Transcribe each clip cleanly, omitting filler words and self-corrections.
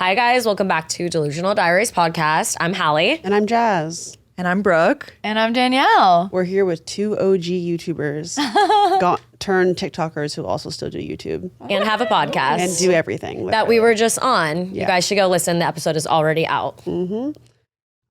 Hi guys, welcome back to Delusional Diaries Podcast. I'm Halley. And I'm Jaz. And I'm Brooke. And I'm Danielle. We're here with two OG YouTubers turned TikTokers who also still do YouTube. And have a podcast. And do everything. That we were just on. Yeah. You guys should go listen. The episode is already out. Mm-hmm.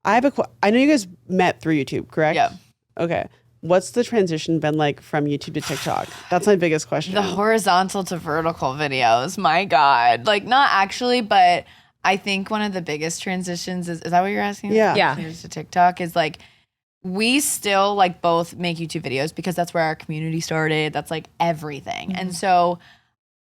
I know you guys met through YouTube, correct? Yeah. Okay. What's the transition been like from YouTube to TikTok? That's my biggest question. The horizontal to vertical videos. My God. Like, not actually, but I think one of the biggest transitions is that what you're asking? Yeah. To TikTok is like, we still like both make YouTube videos because that's where our community started. That's like everything. And so,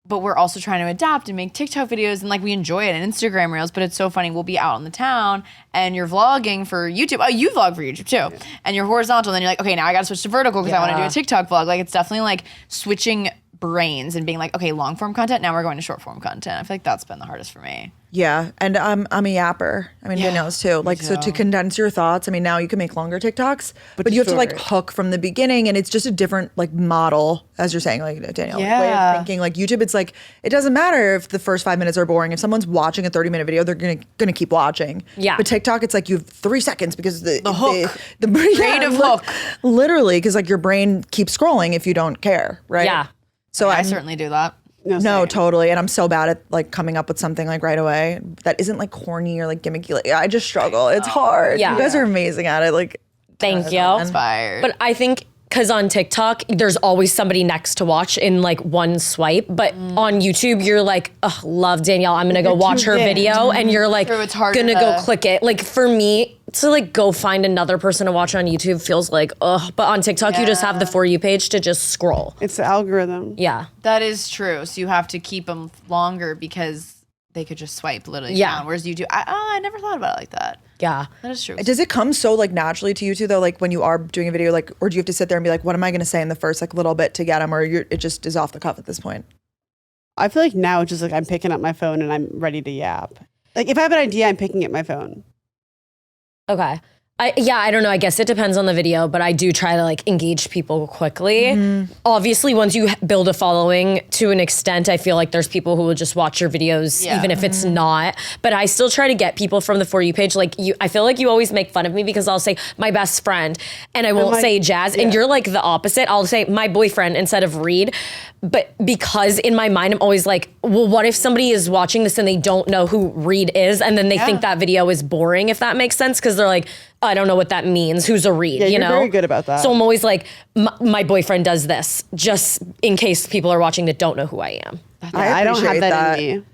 but we're also trying to adapt and make TikTok videos, and like we enjoy it, and Instagram reels, but it's so funny. We'll be out in the town and you're vlogging for YouTube. Oh, you vlog for YouTube too. And you're horizontal. And then you're like, okay, now I got to switch to vertical because I want to do a TikTok vlog. Like, it's definitely like switching brains and being like, okay, long form content. Now we're going to short form content. I feel like that's been the hardest for me. Yeah, and I'm a yapper. I mean, Danielle's too. Like, so to condense your thoughts, I mean, now you can make longer TikToks, but you have to like hook from the beginning, and it's just a different like model, as you're saying, like Danielle, like, way of thinking. Like YouTube, it's like, it doesn't matter if the first 5 minutes are boring. If someone's watching a 30-minute video, they're gonna keep watching. Yeah. But TikTok, it's like you have 3 seconds because the hook, the creative hook, literally, because like your brain keeps scrolling if you don't care, right? Yeah. So I certainly do that. No, totally. And I'm so bad at like coming up with something like right away that isn't like corny or like gimmicky. Like, I just struggle. It's hard. Yeah. You guys are amazing at it. Like, thank you. Inspired. But I think because on TikTok, there's always somebody next to watch in like one swipe. But on YouTube, you're like, ugh, love Danielle. I'm going to go watch her video. And you're like, True, it's harder going to go to- click it. Like for me, to like go find another person to watch on YouTube feels like, ugh. But on TikTok, you just have the For You page to just scroll. It's the algorithm. Yeah. That is true. So you have to keep them longer because they could just swipe literally down. Whereas YouTube, I never thought about it like that. Yeah. That is true. does it come so like naturally to you two though? Like when you are doing a video, like, or do you have to sit there and be like, what am I going to say in the first like little bit to get them? Or it just is off the cuff at this point? I feel like now it's just like I'm picking up my phone and I'm ready to yap. Like if I have an idea, I'm picking up my phone. Okay. I don't know. I guess it depends on the video, but I do try to like engage people quickly. Obviously, once you build a following to an extent, I feel like there's people who will just watch your videos even if it's not. But I still try to get people from the For You page. Like I feel like you always make fun of me because I'll say my best friend and I won't say Jaz. And you're like the opposite. I'll say my boyfriend instead of Reed. But because in my mind, I'm always like, well, what if somebody is watching this and they don't know who Reed is? And then they think that video is boring, if that makes sense. Because they're like, I don't know what that means. Who's a Reed? Yeah, you you're know? very good about that. So I'm always like, my boyfriend does this, just in case people are watching that don't know who I am. I don't have that in me.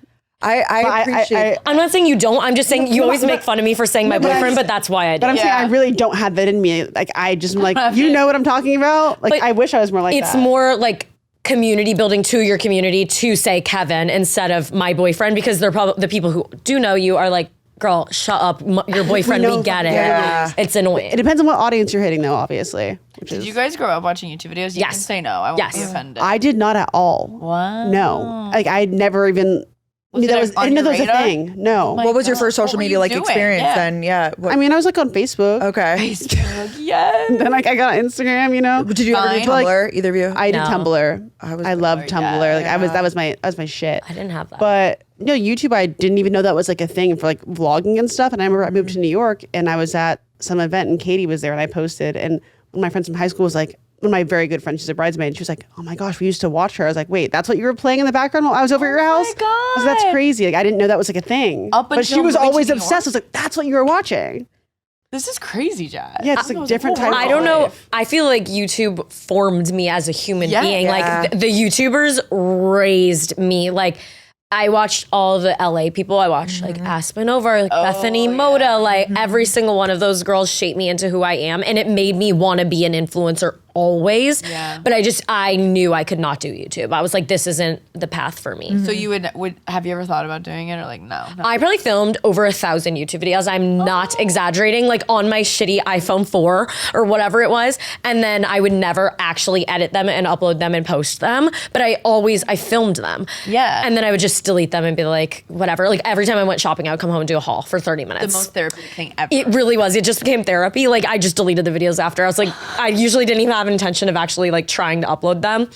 I appreciate I'm not saying you don't. I'm just saying you always make fun of me for saying my boyfriend, but that's why I do. But I'm saying I really don't have that in me. Like I just am like, you know what I'm talking about? Like But I wish I was more like that. It's more like community building to your community to say Kevin instead of my boyfriend, because they're probably the people who do know you are like, girl, shut up. Your boyfriend, we get it. Yeah. It's annoying. It depends on what audience you're hitting though, obviously. Did you guys grow up watching YouTube videos? You can say no. I won't be offended. I did not at all. Wow. No. Like I never even knew that was, I didn't know that was a thing. No. what was your first social What were media you like doing? experience Yeah. then? Yeah. I mean, I was like on Facebook. Okay. Yes. Then like I got on Instagram, you know. Did you ever do Fine. Tumblr? Either of you? I did No. Tumblr. I loved Tumblr. Like that was my shit. I didn't have that. But no, YouTube, I didn't even know that was like a thing for like vlogging and stuff. And I remember I moved to New York and I was at some event and Katie was there and I posted. And one of my friends from high school was like, one of my very good friends, she's a bridesmaid, and she was like, oh my gosh, we used to watch her. I was like, wait, that's what you were playing in the background while I was over at your house? my God. So that's crazy. Like I didn't know that was like a thing. But she until was moving to always New obsessed. I was like, that's what you were watching. This is crazy, Jazz. Yeah, it's like different type I don't know. I feel like YouTube formed me as a human being. Like the YouTubers raised me. Like I watched all the LA people. I watched like Aspen Over, like Bethany Moda, like every single one of those girls shaped me into who I am. And it made me want to be an influencer always. Yeah. But I knew I could not do YouTube. I was like, this isn't the path for me. So you would have you ever thought about doing it or like no? I probably filmed over 1,000 YouTube videos. I'm not exaggerating, like on my shitty iPhone 4 or whatever it was. And then I would never actually edit them and upload them and post them. But I filmed them. Yeah. And then I would just delete them and be like, whatever. Like every time I went shopping, I would come home and do a haul for 30 minutes. The most therapeutic thing ever. It really was. It just became therapy. Like I just deleted the videos after. I was like, I usually didn't even have have intention of actually like trying to upload them.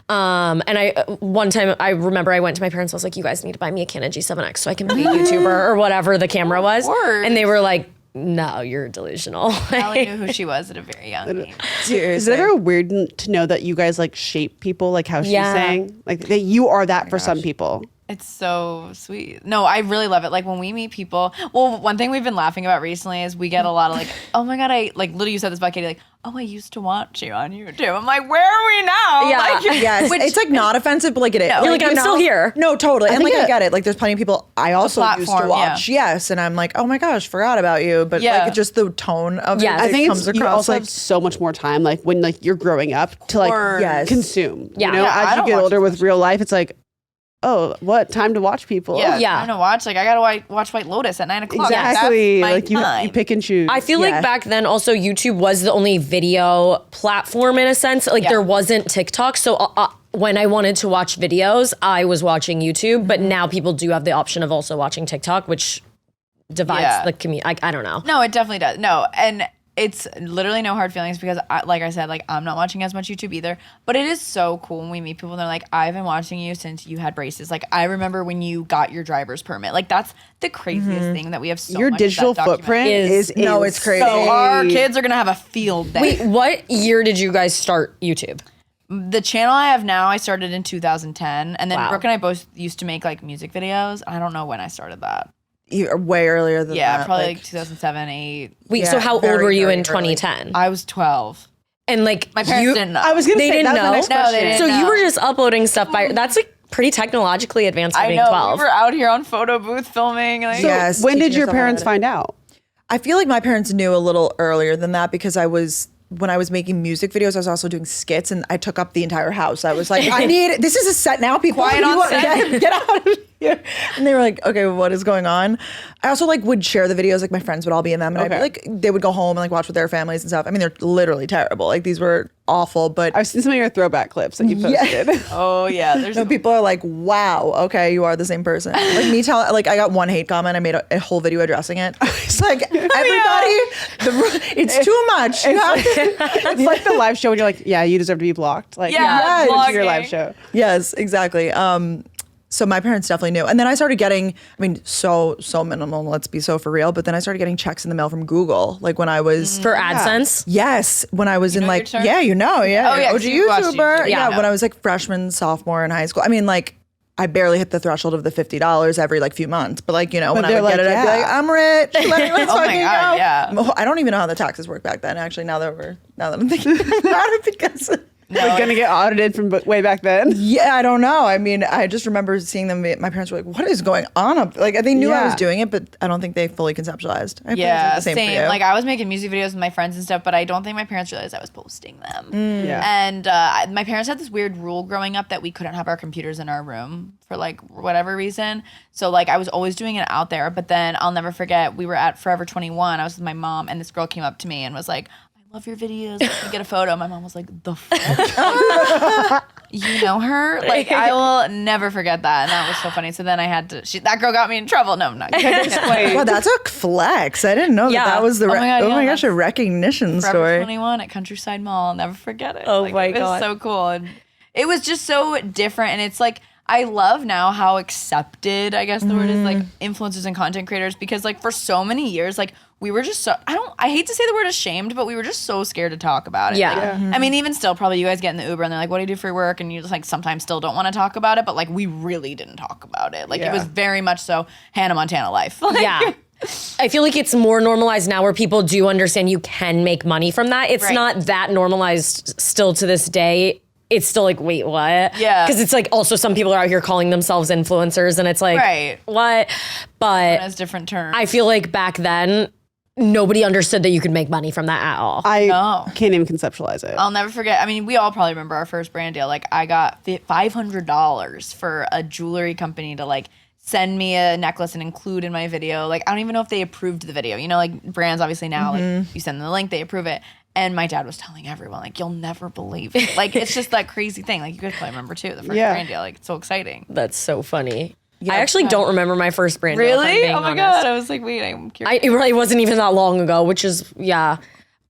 And one time I remember I went to my parents, I was like, you guys need to buy me a Canon G7X so I can be a YouTuber or whatever the camera was. And they were like, no, you're delusional. Allie knew who she was at a very young age. Is it ever weird to know that you guys like shape people, like how she's saying, like that you are that for some people? It's so sweet. No, I really love it. Like when we meet people, well, one thing we've been laughing about recently is we get a lot of like, oh my God, literally you said this about Katie, like, oh, I used to watch you on YouTube. I'm like, where are we now? Yeah. Like, Yes, it's like not offensive, but like it is. You're like, I'm still here. No, totally. And like I get it. Like there's plenty of people I also used to platform, watch. Yes, and I'm like, oh my gosh, forgot about you. But like just the tone of Yes. it I think comes you across also like have so much more time, like when like you're growing up to like Yes. consume. Yeah. You know, Yeah, I as you don't get watch older as with real life, it's like, oh, what time to watch people? yeah, Yeah. I'm gonna watch. Like I gotta watch White Lotus at 9 o'clock. Exactly. That's my Like you time. pick and choose. I feel Yeah. like back then also YouTube was the only video platform in a sense. Like Yeah. there wasn't TikTok. So when I wanted to watch videos, I was watching YouTube. But now people do have the option of also watching TikTok, which divides the community. I don't know. No, it definitely does. No, and it's literally no hard feelings because, like I said, like I'm not watching as much YouTube either. But it is so cool when we meet people and they're like, I've been watching you since you had braces. Like I remember when you got your driver's permit. Like that's the craziest thing that we have so your much of digital that document. footprint is No, it's crazy. So our kids are gonna have a field day. Wait, what year did you guys start YouTube? The channel I have now, I started in 2010, and then Wow. Brooke and I both used to make like music videos. I don't know when I started that. You're way earlier than Yeah, that. probably like 2007, 8. Wait, so Yeah, how old very, were you very in early. 2010? I was 12. And like My parents didn't know. I was gonna They say didn't that was the know? next No, they question. didn't. So you know. were just uploading stuff that's like pretty technologically advanced for I being know 12. we were out here on photo booth filming. Like, So Yes, when did teaching your yourself how parents to- find out? I feel like my parents knew a little earlier than that because when I was making music videos, I was also doing skits and I took up the entire house. I was like, this is a set now, people. Quiet You on want- set. Get out of here. And they were like, okay, what is going on? I also like would share the videos, like my friends would all be in them and I'd be like, they would go home and like watch with their families and stuff. I mean, they're literally terrible. Like these were awful, but I've seen some of your throwback clips that you posted. oh yeah, there's no, people are like, wow, okay, you are the same person. Like me telling, like I got one hate comment. I made a whole video addressing it. It's like, everybody, it's too much. You have to- It's like the live show when you're like, yeah, you deserve to be blocked. Like, Yeah, yeah, to your vlogging. live show. Yes, exactly. So my parents definitely knew. And then I started getting, I mean, so minimal, let's be so for real. But then I started getting checks in the mail from Google. Like when I was, for AdSense? yes, when I was in know like, your term? yeah, Oh, yeah, OG 'cause you watched YouTuber. YouTube. Yeah, Yeah. when I was like freshman, sophomore in high school. I mean, like, I barely hit the threshold of the $50 every like few months. But like, you know, when I they're would get like, it, I'd be yeah. like, I'm rich. Like, let's Oh my fucking God, go. yeah. I don't even know how the taxes work back then, actually, now that I'm thinking about it because... We're gonna get audited from way back then. Yeah, I don't know. I mean, I just remember seeing them. My parents were like, "What is going on?" Like, they knew I was Yeah. doing it, but I don't think they fully conceptualized. I feel Yeah, like it's the same. same. For you. Like I was making music videos with my friends and stuff, but I don't think my parents realized I was posting them. Yeah. And my parents had this weird rule growing up that we couldn't have our computers in our room for like whatever reason. So like I was always doing it out there. But then I'll never forget, we were at Forever 21. I was with my mom, and this girl came up to me and was like, I love your videos. Let me get a photo. My mom was like, the fuck? You know her? Like, I will never forget that. And that was so funny. So then I had to, that girl got me in trouble. No, I'm not kidding. wow, that's a flex. I didn't know Yeah. that was the. Oh my God, yeah, gosh, a that's recognition Forever story. 21 at Countryside Mall. I'll never forget it. Oh Like, my it was God. so cool. And it was just so different. And it's like, I love now how accepted, I guess the word is, like influencers and content creators, because like for so many years, like we were just so, I hate to say the word ashamed, but we were just so scared to talk about it. Yeah. Like, Yeah. I mean, even still, probably you guys get in the Uber and they're like, what do you do for work? And you just like sometimes still don't want to talk about it, but like we really didn't talk about it. Like it Yeah. was very much so Hannah Montana life. Like, Yeah. I feel like it's more normalized now where people do understand you can make money from that. It's Right. not that normalized still to this day. It's still like, wait, what? Yeah. Because it's like also some people are out here calling themselves influencers and it's like, Right. what? But As different terms. I feel like back then, nobody understood that you could make money from that at all. I No. can't even conceptualize it. I'll never forget. I mean, we all probably remember our first brand deal. Like, I got $500 for a jewelry company to like send me a necklace and include in my video. Like, I don't even know if they approved the video. You know, like brands obviously now, like you send them the link, they approve it. And my dad was telling everyone, like, you'll never believe it. Like, it's just that crazy thing. Like, you guys probably remember too, the first Yeah. brand deal. Like, it's so exciting. That's so funny. I actually don't remember my first brand deal, if I'm Really? being Oh my honest. God. I was like, wait, I'm curious. It really wasn't even that long ago, which is, yeah.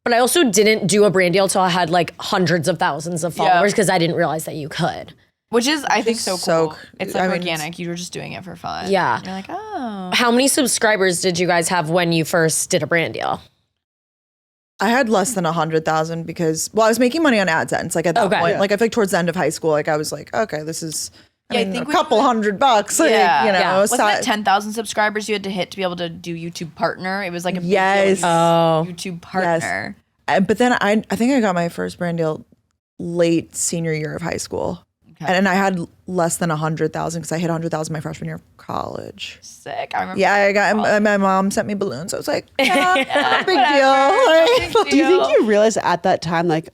But I also didn't do a brand deal till I had like hundreds of thousands of followers because I didn't realize that you could. Which is, I think, so cool. It's like I mean, organic. You were just doing it for fun. Yeah. You're like, oh. How many subscribers did you guys have when you first did a brand deal? I had less than 100,000 because, well, I was making money on AdSense. Like at that point, like I feel like towards the end of high school, like I was like, okay, this is, I think a couple $100. Like, you know, wasn't it 10,000 subscribers you had to hit to be able to do YouTube Partner? It was like a big YouTube Partner. Yes. But then I think I got my first brand deal late senior year of high school. And I had less than 100,000 because I hit 100,000 my freshman year of college. Sick. I remember. Yeah, I got my mom sent me balloons. I was like, big deal. Do you think you realize at that time, like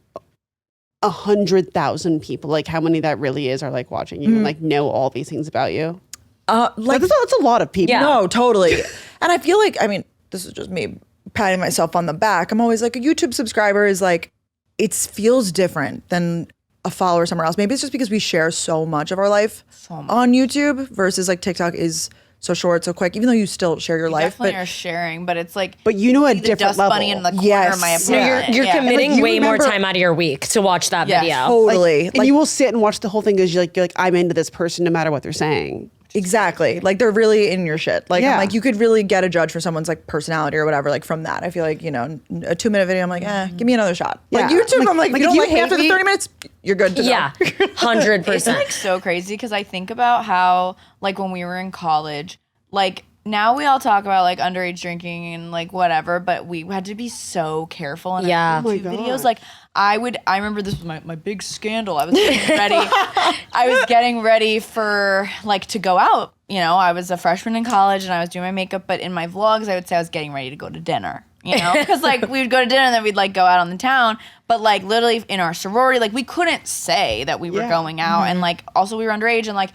100,000 people, like how many that really is, are like watching you and like know all these things about you? Like that's a lot of people. Yeah. No, totally. And I feel like, I mean, this is just me patting myself on the back. I'm always like, a YouTube subscriber is like, it feels different than a follower somewhere else. Maybe it's just because we share so much of our life on YouTube versus like TikTok is so short, so quick, even though you still share your life. Definitely are sharing, but it's like, but you know, a the different dust level. bunny in the corner of my apartment. You're committing Like, way more time out of your week to watch that video. Totally. And you will sit and watch the whole thing because you're like, I'm into this person no matter what they're saying. Exactly. Like they're really in your shit. Like I'm like, you could really get a judge for someone's like personality or whatever. Like from that, I feel like, you know, a 2-minute video, I'm like, give me another shot. Like YouTube, I'm like, if you don't like me after the 30 minutes, you're good to go. Yeah, 100%. It's like so crazy because I think about how like when we were in college, like now we all talk about like underage drinking and like whatever, but we had to be so careful in our YouTube videos. Like I remember this was my big scandal. I was getting ready for like to go out. You know, I was a freshman in college and I was doing my makeup, but in my vlogs, I would say I was getting ready to go to dinner. You know, because like we would go to dinner and then we'd like go out on the town. But like literally in our sorority, like we couldn't say that we were going out. And like also we were underage and like,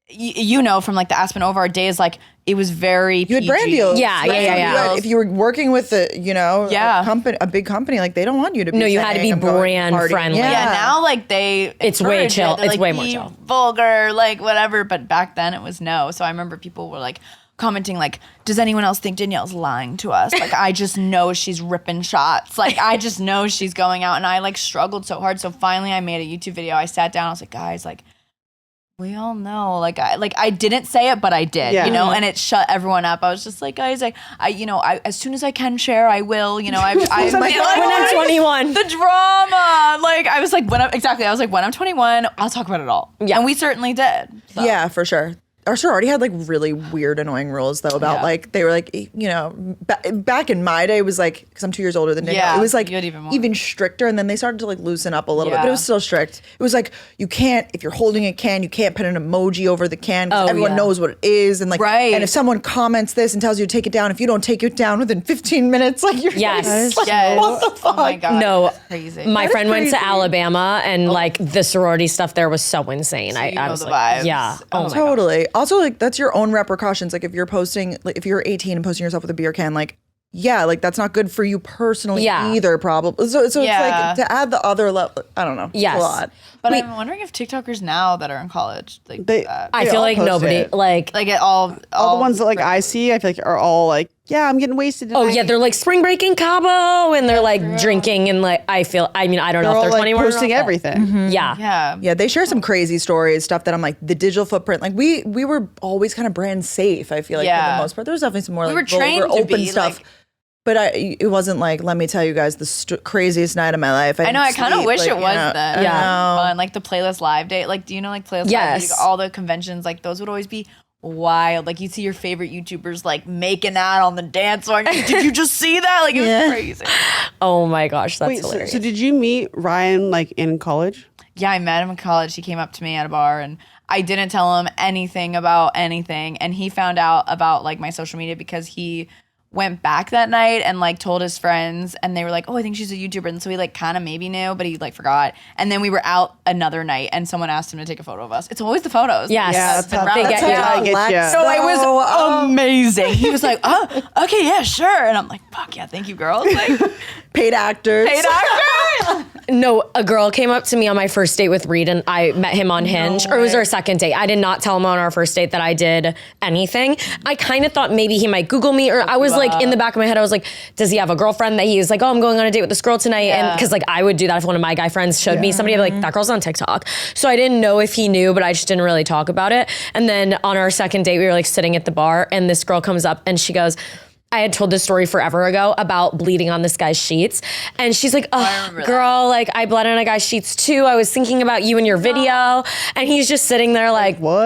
you know, from like the Aspen Ovar days, like it was very You had brand deals. Yeah. If you were working with a big company, like they don't want you to be. No, you had to be brand friendly. Yeah, now like it's way chill. It's way more chill. Vulgar, like whatever. But back then it was no. So I remember people were like commenting like, does anyone else think Danielle's lying to us? Like I just know she's ripping shots. Like I just know she's going out. And I like struggled so hard. So finally I made a YouTube video. I sat down. I was like, guys, like, we all know, like I didn't say it, but I did, you know, and it shut everyone up. I was just like, guys, I as soon as I can share, I will, you know, I when I'm 21, the drama, like I was like, when I'm 21, I'll talk about it all. Yeah, and we certainly did. So. Yeah, for sure. Our sorority had like really weird, annoying rules though about like they were like, you know, back in my day it was like, because I'm 2 years older than Danielle, it was like even stricter, and then they started to like loosen up a little bit, but it was still strict. It was like you can't, if you're holding a can, you can't put an emoji over the can because everyone knows what it is, and like, and if someone comments this and tells you to take it down, if you don't take it down within 15 minutes, like you're like, what the fuck? Oh my god, no, that's crazy. My friend went to Alabama, and like the sorority stuff there was so insane. So I was the like, vibes. yeah, oh totally. Also, like that's your own repercussions. Like if you're posting, like if you're 18 and posting yourself with a beer can, like like that's not good for you personally either. Probably. So it's like to add the other level. I don't know. Yes, it's a lot. But I'm wondering if TikTokers now that are in college, like I feel like nobody like all the ones that like I see, I feel like are all like, yeah, I'm getting wasted tonight. Oh yeah, they're like spring break in Cabo, and they're like drinking, and like I don't know they're if they're all, 21 like, posting everything. Yeah, they share some crazy stories, stuff that I'm like, the digital footprint. Like we were always kind of brand safe. I feel like for the most part, there was definitely some more like vulgar, open stuff. Like, but it wasn't like, let me tell you guys the crazy night of my life. I know. I kind of wish it was then. Yeah. Fun. Like the Playlist Live Day. Like, do you know like Playlist Live Day? All the conventions, like those would always be wild. Like you'd see your favorite YouTubers like making out on the dance floor. Did you just see that? Like it was crazy. Oh my gosh, that's hilarious. So did you meet Ryan like in college? Yeah, I met him in college. He came up to me at a bar and I didn't tell him anything about anything. And he found out about like my social media because he went back that night and like told his friends, and they were like, oh, I think she's a YouTuber. And so he like kind of maybe knew, but he like forgot. And then we were out another night and someone asked him to take a photo of us. It's always the photos. Yes. Yeah, They get you. So it was amazing. He was like, oh, okay, yeah, sure. And I'm like, fuck yeah, thank you, girls. Like, paid actors. No, a girl came up to me on my first date with Reed, and I met him on Hinge, or it was our second date. I did not tell him on our first date that I did anything. I kind of thought maybe he might Google me, or I was like, in the back of my head, I was like, does he have a girlfriend that he's like, oh, I'm going on a date with this girl tonight? And because like I would do that if one of my guy friends showed me somebody, I'd be like, that girl's on TikTok. So I didn't know if he knew, but I just didn't really talk about it. And then on our second date, we were like sitting at the bar, and this girl comes up and she goes, I had told this story forever ago about bleeding on this guy's sheets. And she's like, oh, girl, like I bled on a guy's sheets too. I was thinking about you in your video. And he's just sitting there like, what?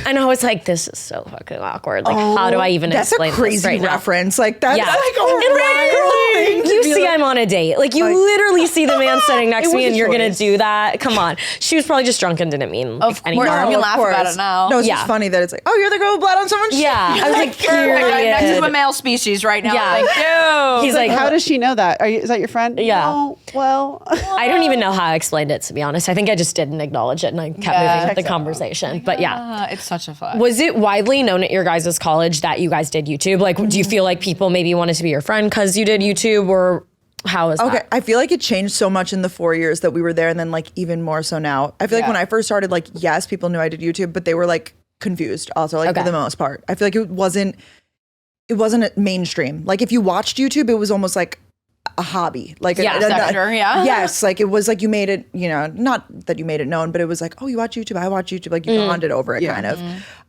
And I was like, this is so fucking awkward. Like, how do I even explain this right now? That's a crazy reference. Like, that's like a wild thing. You see I'm on a date. Like, you literally see the man sitting next to me and you're going to do that? Come on. She was probably just drunk and didn't mean like, any harm. We can laugh about it now. No, it's just funny that it's like, oh, you're the girl who bled on someone's sheet. Yeah. I was like, next to a male species right now. Yeah. Like, dude. He's like, how does she know that? Is that your friend? Yeah. Oh, well. I don't even know how I explained it, to be honest. I think I just didn't acknowledge it and I kept moving with the conversation. But it's such a fun. Was it widely known at your guys' college that you guys did YouTube? Like, do you feel like people maybe wanted to be your friend because you did YouTube, or how is that? Okay, I feel like it changed so much in the 4 years that we were there, and then like even more so now. I feel like when I first started, like, yes, people knew I did YouTube, but they were like confused also, like for the most part. I feel like it wasn't mainstream. Like if you watched YouTube, it was almost like a hobby. Like yes, like it was like you made it, you know, not that you made it known, but it was like, oh, you watch YouTube, I watch YouTube, like you bonded over it kind of.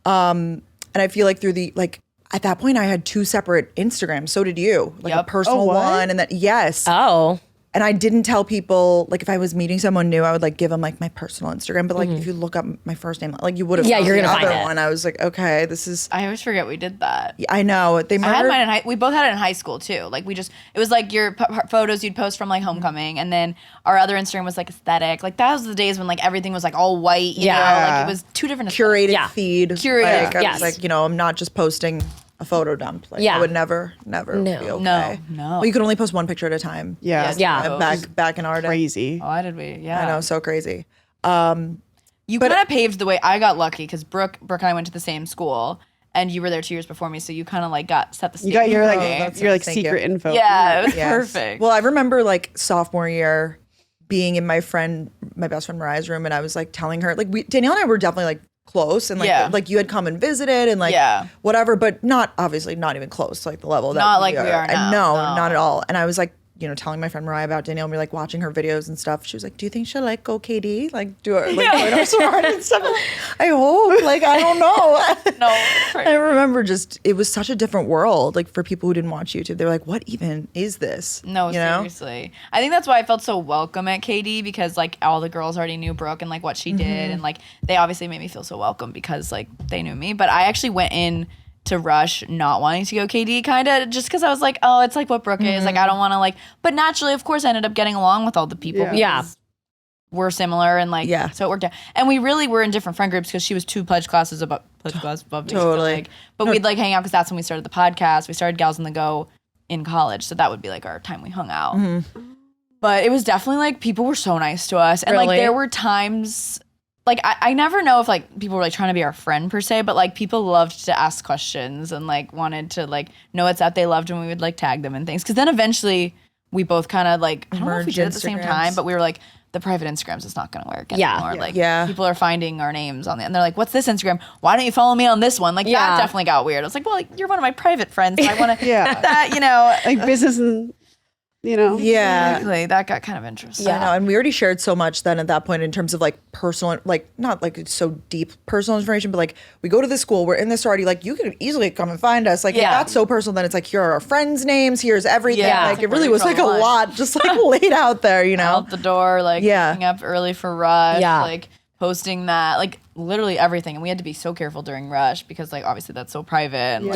And I feel like through the like at that point I had 2 separate Instagrams. So did you. Like a personal one and then Oh. And I didn't tell people, like if I was meeting someone new, I would like give them like my personal Instagram. But like if you look up my first name, like you would have. Yeah, you're gonna find the it. one. I was like, okay, this is. I always forget we did that. I know they. I had mine we both had it in high school too. Like it was like your photos you'd post from like homecoming, and then our other Instagram was like aesthetic. Like that was the days when like everything was like all white. You know, like it was 2 different curated feed. Curated. Like, I was like, you know, I'm not just posting a photo dump. Like I would never be okay. No. Well, you could only post 1 picture at a time. Yeah. Back in our day. Crazy. Oh, did we? Yeah. I know, so crazy. You kind of paved the way. I got lucky because Brooke and I went to the same school, and you were there 2 years before me, so you kind of like set the stage. You got your secret info. Yeah, it was perfect. Well, I remember like sophomore year being in my best friend Mariah's room, and I was like telling her, like Danielle and I were definitely like close, and like you had come and visited and like whatever, but not even close to like the level that not like we are now. No, not at all. And I was like, you know, telling my friend Mariah about Danielle, and we were like watching her videos and stuff. She was like, do you think she'll like go KD? Like do her like join our sorority and stuff? I hope. Like I don't know. No. I remember it was such a different world. Like for people who didn't watch YouTube, they were like, what even is this? No, seriously. I think that's why I felt so welcome at KD, because like all the girls already knew Brooke and like what she did, and like they obviously made me feel so welcome because like they knew me. But I actually went in to Rush not wanting to go KD kind of just because I was like, oh, it's like what Brooke is. Like I don't want to like, but naturally, of course, I ended up getting along with all the people. Yeah. We're similar and like, so it worked out. And we really were in different friend groups because she was 2 pledge classes above me. Totally. So like, but we'd like hang out because that's when we started the podcast. We started Gals on the Go in college. So that would be like our time we hung out. But it was definitely like people were so nice to us. And like there were times, like I never know if like people were like trying to be our friend per se, but like people loved to ask questions and like wanted to like know what's up. They loved when we would like tag them and things. Cause then eventually we both kind of like, I don't know if we did it at the same time, but we were like, the private Instagrams is not going to work anymore. Like people are finding our names on the, and they're like, what's this Instagram? Why don't you follow me on this one? Like that definitely got weird. I was like, well, like, you're one of my private friends. So I want to, that, you know. Like business and, you know. Yeah. Exactly. That got kind of interesting. I know. And we already shared so much then at that point in terms of like personal, like not like so deep personal information, but like we go to this school, we're in this sorority, like you could easily come and find us. Like it got so personal that it's like, here are our friends' names, here's everything. Like it really was like a lot just like laid out there, you know. Out the door, like waking up early for Rush, like posting that, like literally everything. And we had to be so careful during Rush because like obviously that's so private. And,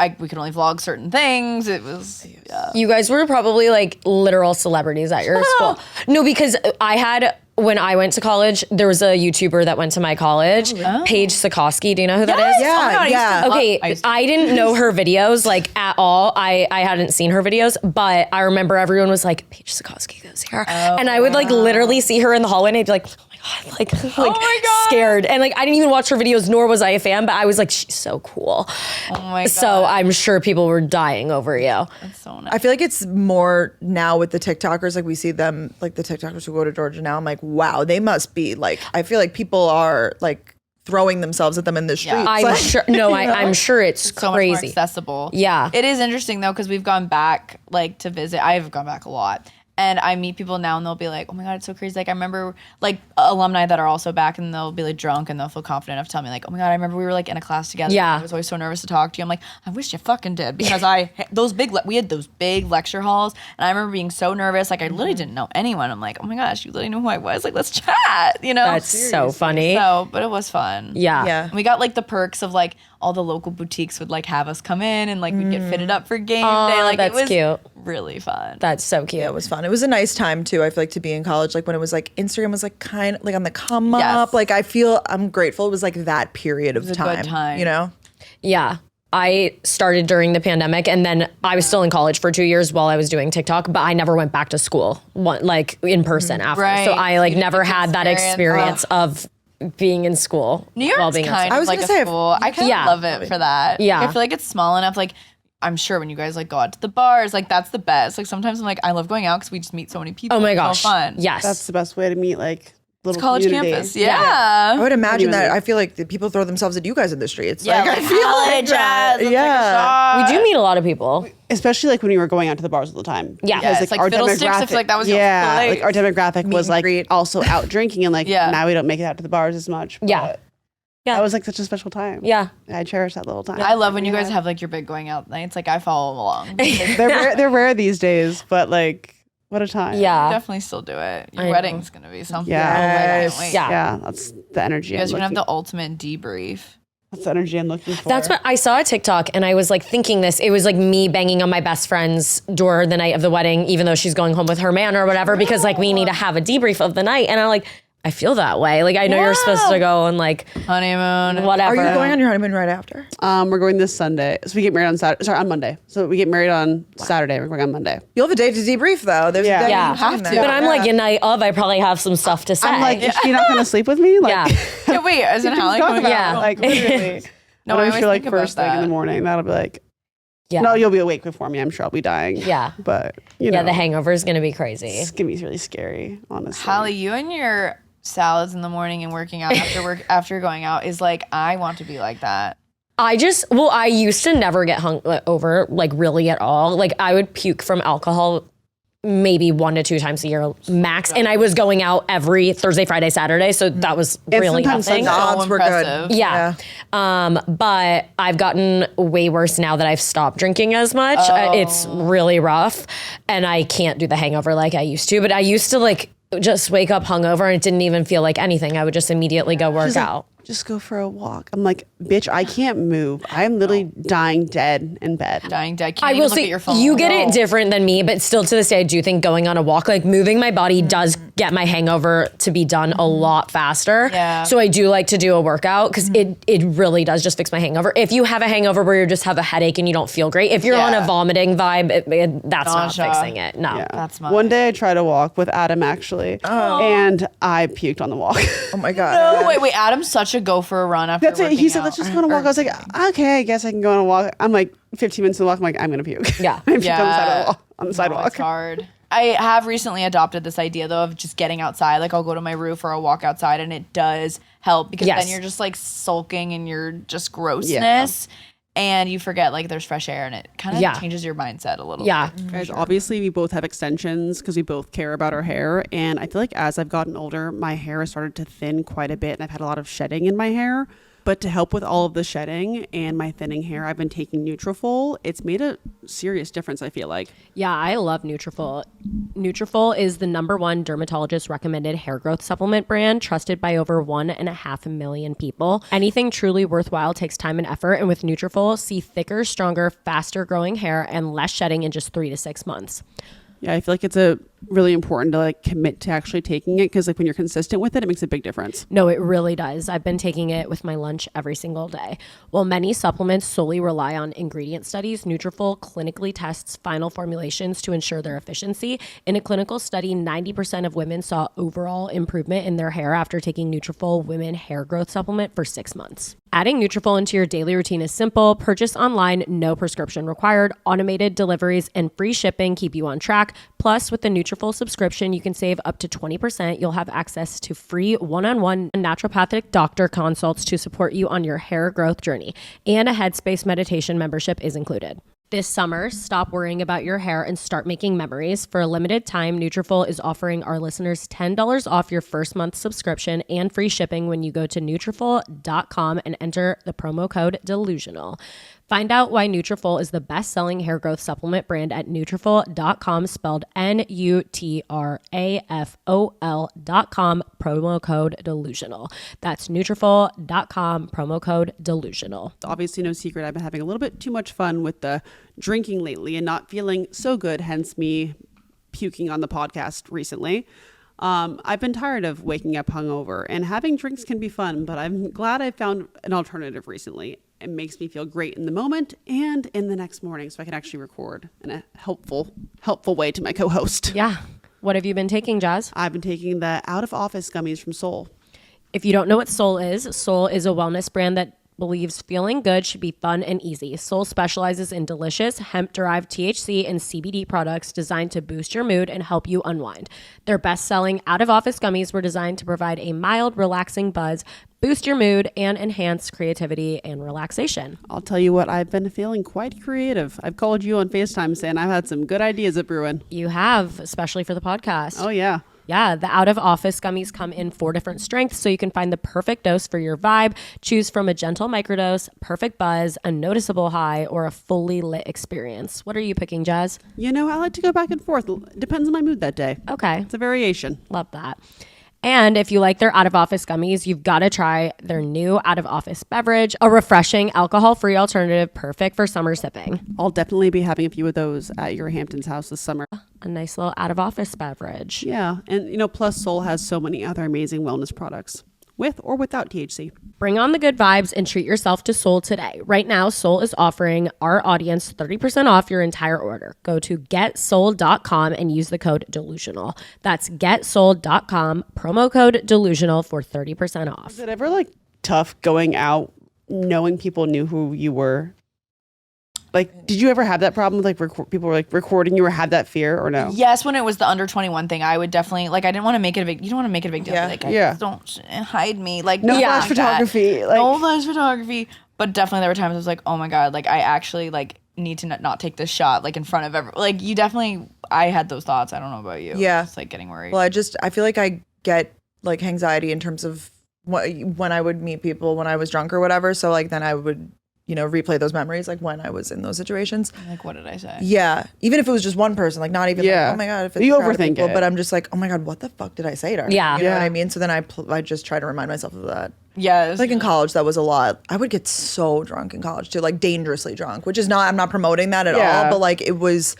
like, we could only vlog certain things. It was, You guys were probably like literal celebrities at your school. No, because I had when I went to college, there was a YouTuber that went to my college, Paige Sikorsky. Do you know who that is? Yeah. Okay, I didn't know her videos like at all. I hadn't seen her videos, but I remember everyone was like, Paige Sikorsky goes here. And I would like literally see her in the hallway and I'd be like, oh my God, scared. And like, I didn't even watch her videos, nor was I a fan, but I was like, she's so cool. Oh my God. So I'm sure people were dying over you. That's so nice. I feel like it's more now with the TikTokers. Like we see them, like the TikTokers who go to Georgia now. I'm like, wow, they must be like, I feel like people are like throwing themselves at them in the streets. I'm Like, sure. No, I'm sure it's so much more crazy. accessible. Yeah. It is interesting though, because we've gone back like to visit. I've gone back a lot. And I meet people now and they'll be like, oh my God, it's so crazy. Like I remember like alumni that are also back and they'll be like drunk and they'll feel confident enough to tell me like, oh my God, I remember we were like in a class together. Yeah. And I was always so nervous to talk to you. I'm like, I wish you fucking did because we had those big lecture halls and I remember being so nervous. Like I literally didn't know anyone. I'm like, oh my gosh, you literally know who I was. Like let's chat, you know? That's so funny. So, but it was fun. Yeah. Yeah. And we got like the perks of like all the local boutiques would like have us come in and like we'd get fitted up for game day. Like that's it was cute. really fun. That's so cute. It was fun. It was a nice time too. I feel like to be in college, like when it was like Instagram was like kind of like on the come Yes. up. Like I feel I'm grateful it was like that period of was a time, good time. you know? Yeah. I started during the pandemic and then I was still in college for 2 years while I was doing TikTok, but I never went back to school like in person after. Right. So I like You never get to had that experience of being in school. New while York's being kind I of was like gonna a say, school. I kind Yeah. of love it for that. Yeah. Like, I feel like it's small enough. Like I'm sure when you guys like go out to the bars, like that's the best. Like sometimes I'm like, I love going out because we just meet so many people. Oh my It's gosh. so fun. Yes. That's the best way to meet like little College community. campus. Yeah. I would imagine that. Genuinely. I feel like the people throw themselves at you guys in the streets. Yeah. Like, Like, I feel Halley like and that. Jaz. Let's Yeah. take a shot. we do meet a lot of people. Especially like when we were going out to the bars all the time. Yeah. Because, Yes, like Fiddlesticks, I feel like that was your place. like our demographic was and like greet. also out drinking and like Yeah. now we don't make it out to the bars as much. Yeah. but Yeah. That was like such a special time. Yeah. I cherish that little time. I love when you guys have like your big going out nights. Like I follow along. They're rare these days, but like what a time. Yeah. Definitely still do it. Your I know. wedding's gonna be something. Yes. Oh my God, I can't wait. Yeah. Yeah, that's the energy. You guys are I'm gonna have looking, the ultimate debrief. that's the energy I'm looking for. That's what I saw a TikTok and I was like thinking this. It was like me banging on my best friend's door the night of the wedding, even though she's going home with her man or whatever, because like we need to have a debrief of the night. And I'm like, I feel that way. Like I know you're supposed to go and like Honeymoon. whatever. Are you going on your honeymoon right after? We're going this Sunday. So we get married on Saturday. Sorry, on Monday. So we get married on Saturday. We're going on Monday. You'll have a day to debrief though. There's Yeah. a day Yeah. you have to. But I'm like, a night of, I probably have some stuff to say. I'm like, is she not going to sleep with me? Like, yeah. Yeah, wait, isn't Halley talk going about Yeah. it, like literally. No, But I I'm always sure like think about first thing in the that. morning, that'll be like, Yeah. no, you'll be awake before me. I'm sure I'll be dying. Yeah. But you know, Yeah, the hangover is going to be crazy. it's going to be really scary, honestly. Halley, you and your salads in the morning and working out after work after going out is like I want to be like that. I used to never get hungover, like really at all. Like I would puke from alcohol maybe 1 to 2 times a year max. And I was going out every Thursday, Friday, Saturday. So that was And really sometimes nothing. The odds So were impressive. good. Yeah. But I've gotten way worse now that I've stopped drinking as much. It's really rough and I can't do the hangover like I used to. But I used to like just wake up hungover and it didn't even feel like anything. I would just immediately go work She's like, out. just go for a walk. I'm like, bitch, I can't move. I'm literally dying dead in bed. Dying dead. Can't I even will look at say your phone. you get it different than me, but still to this day, I do think going on a walk, like moving my body does get my hangover to be done a lot faster. Yeah. So I do like to do a workout because it really does just fix my hangover. If you have a hangover where you just have a headache and you don't feel great, if you're on a Yeah. vomiting vibe, that's not Nausea. fixing it. No. Yeah. That's my- One day I tried to walk with Adam actually, and I puked on the walk. Oh my god. Oh, wait, Adam's such a go for a run after That's it. He working said, out. let's just go on a walk. I was like, okay, I guess I can go on a walk. I'm like 15 minutes in the walk. I'm like, I'm going to puke. Yeah. I puked Yeah. on the No, sidewalk. it's hard. I have recently adopted this idea though of just getting outside. Like I'll go to my roof or I'll walk outside and it does help because Yes. then you're just like sulking in your just grossness and you forget like there's fresh air and it kind of Yeah. changes your mindset a little Yeah. bit. Guys, obviously we both have extensions because we both care about our hair. And I feel like as I've gotten older, my hair has started to thin quite a bit and I've had a lot of shedding in my hair. But to help with all of the shedding and my thinning hair, I've been taking Nutrafol. It's made a serious difference, I feel like. Yeah, I love Nutrafol. Nutrafol is the #1 dermatologist recommended hair growth supplement brand, trusted by over 1.5 million people. Anything truly worthwhile takes time and effort, and with Nutrafol, see thicker, stronger, faster growing hair and less shedding in just 3 to 6 months. Yeah, I feel like it's a really important to like commit to actually taking it, because like when you're consistent with it, it makes a big difference. No, it really does. I've been taking it with my lunch every single day. While many supplements solely rely on ingredient studies, Nutrafol clinically tests final formulations to ensure their efficiency. In a clinical study, 90% of women saw overall improvement in their hair after taking Nutrafol Women Hair Growth Supplement for 6 months. Adding Nutrafol into your daily routine is simple. Purchase online, no prescription required. Automated deliveries and free shipping keep you on track. Plus, with the Nutrafol subscription, you can save up to 20%. You'll have access to free one-on-one naturopathic doctor consults to support you on your hair growth journey. And a Headspace meditation membership is included. This summer, stop worrying about your hair and start making memories. For a limited time, Nutrafol is offering our listeners $10 off your first month subscription and free shipping when you go to Nutrafol.com and enter the promo code Delusional. Find out why Nutrafol is the best-selling hair growth supplement brand at Nutrafol.com, spelled Nutrafol.com, promo code Delusional. That's Nutrafol.com, promo code Delusional. Obviously, no secret, I've been having a little bit too much fun with the drinking lately and not feeling so good, hence me puking on the podcast recently. I've been tired of waking up hungover, and having drinks can be fun, but I'm glad I found an alternative recently. It makes me feel great in the moment and in the next morning, so I can actually record in a helpful way to my co-host. Yeah. What have you been taking, Jaz? I've been taking the Out of Office gummies from Soul. If you don't know what Soul is a wellness brand that believes feeling good should be fun and easy. Soul specializes in delicious hemp-derived THC and CBD products designed to boost your mood and help you unwind. Their best-selling out-of-office gummies were designed to provide a mild, relaxing buzz, boost your mood, and enhance creativity and relaxation. I'll tell you what, I've been feeling quite creative. I've called you on FaceTime saying I've had some good ideas at brewing. You have, especially for the podcast. Oh, yeah. Yeah, the out-of-office gummies come in 4 different strengths, so you can find the perfect dose for your vibe. Choose from a gentle microdose, perfect buzz, a noticeable high, or a fully lit experience. What are you picking, Jaz? You know, I like to go back and forth. It depends on my mood that day. Okay. It's a variation. Love that. And if you like their out-of-office gummies, you've got to try their new out-of-office beverage, a refreshing alcohol-free alternative perfect for summer sipping. I'll definitely be having a few of those at your Hamptons house this summer. A nice little out-of-office beverage. Yeah. And, you know, plus Soul has so many other amazing wellness products with or without THC. Bring on the good vibes and treat yourself to Soul today. Right now, Soul is offering our audience 30% off your entire order. Go to getsoul.com and use the code Delusional. That's getsoul.com, promo code Delusional for 30% off. Is it ever like tough going out knowing people knew who you were? Like, did you ever have that problem with like people were like recording you or had that fear or no? Yes, when it was the under 21 thing, I would definitely like. I didn't want to make it a big. You don't want to make it a big deal. Yeah. Like, Yeah. don't hide me. Like, No yeah, flash photography. that. Like, No flash photography. But definitely, there were times I was like, oh my god, like I actually like need to not take this shot like in front of everyone. Like, you definitely. I had those thoughts. I don't know about you. Yeah. It's like getting worried. Well, I feel like I get like anxiety in terms of when I would meet people when I was drunk or whatever. So like then I would, replay those memories like when I was in those situations. Like, what did I say? Yeah. Even if it was just one person, like not even Yeah. like, oh my God, if it's You a crowd of overthink people, it. but I'm just like, oh my God, what the fuck did I say to her? Yeah. You know Yeah. what I mean? So then I just try to remind myself of that. Yeah. Like in college, that was a lot. I would get so drunk in college too, like dangerously drunk, which is not, I'm not promoting that at Yeah. all, but like it was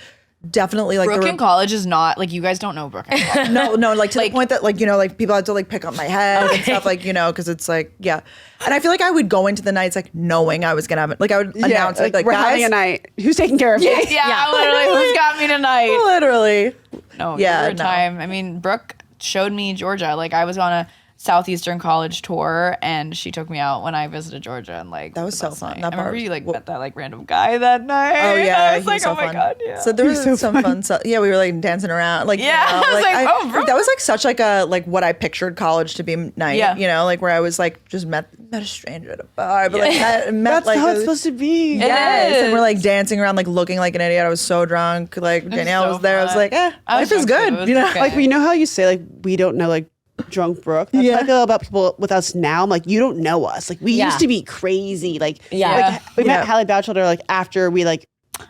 definitely like Brooke there in were- college is not like you guys don't know Brooke in college. No, like to the point that like, like people had to like pick up my head and stuff like, because it's like, yeah. And I feel like I would go into the nights like knowing I was going to have it. Like I would announce like we're guys, having a night. Who's taking care of me? yeah, literally. Who's got me tonight? literally. No, Yeah, yeah, no. time. I mean, Brooke showed me Georgia. Like I was on a Southeastern college tour, and she took me out when I visited Georgia, and like That was the so best fun. night. That I remember part you like was- met that like random guy that night. Oh yeah, I was he like, was so oh my fun. god, yeah. So there was some fun stuff. Yeah, we were like dancing around, like Yeah, I was like, oh, bro. that was like such like a like what I pictured college to be night. Yeah. Like where I was like just met a stranger at a bar, but like met That's like how it's supposed to be. Yes, and we're is. like dancing around, like looking like an idiot. I was so drunk. Like Danielle so was there. I was fun. like, I was life is drunk too. good. It was You know, okay. Like, you know how you say like we don't know like drunk Brooke? That's how I feel about people with us now. I'm like, you don't know us. Like we Yeah. used to be crazy. Like, Yeah. like we met Hallie Bachelor like after we like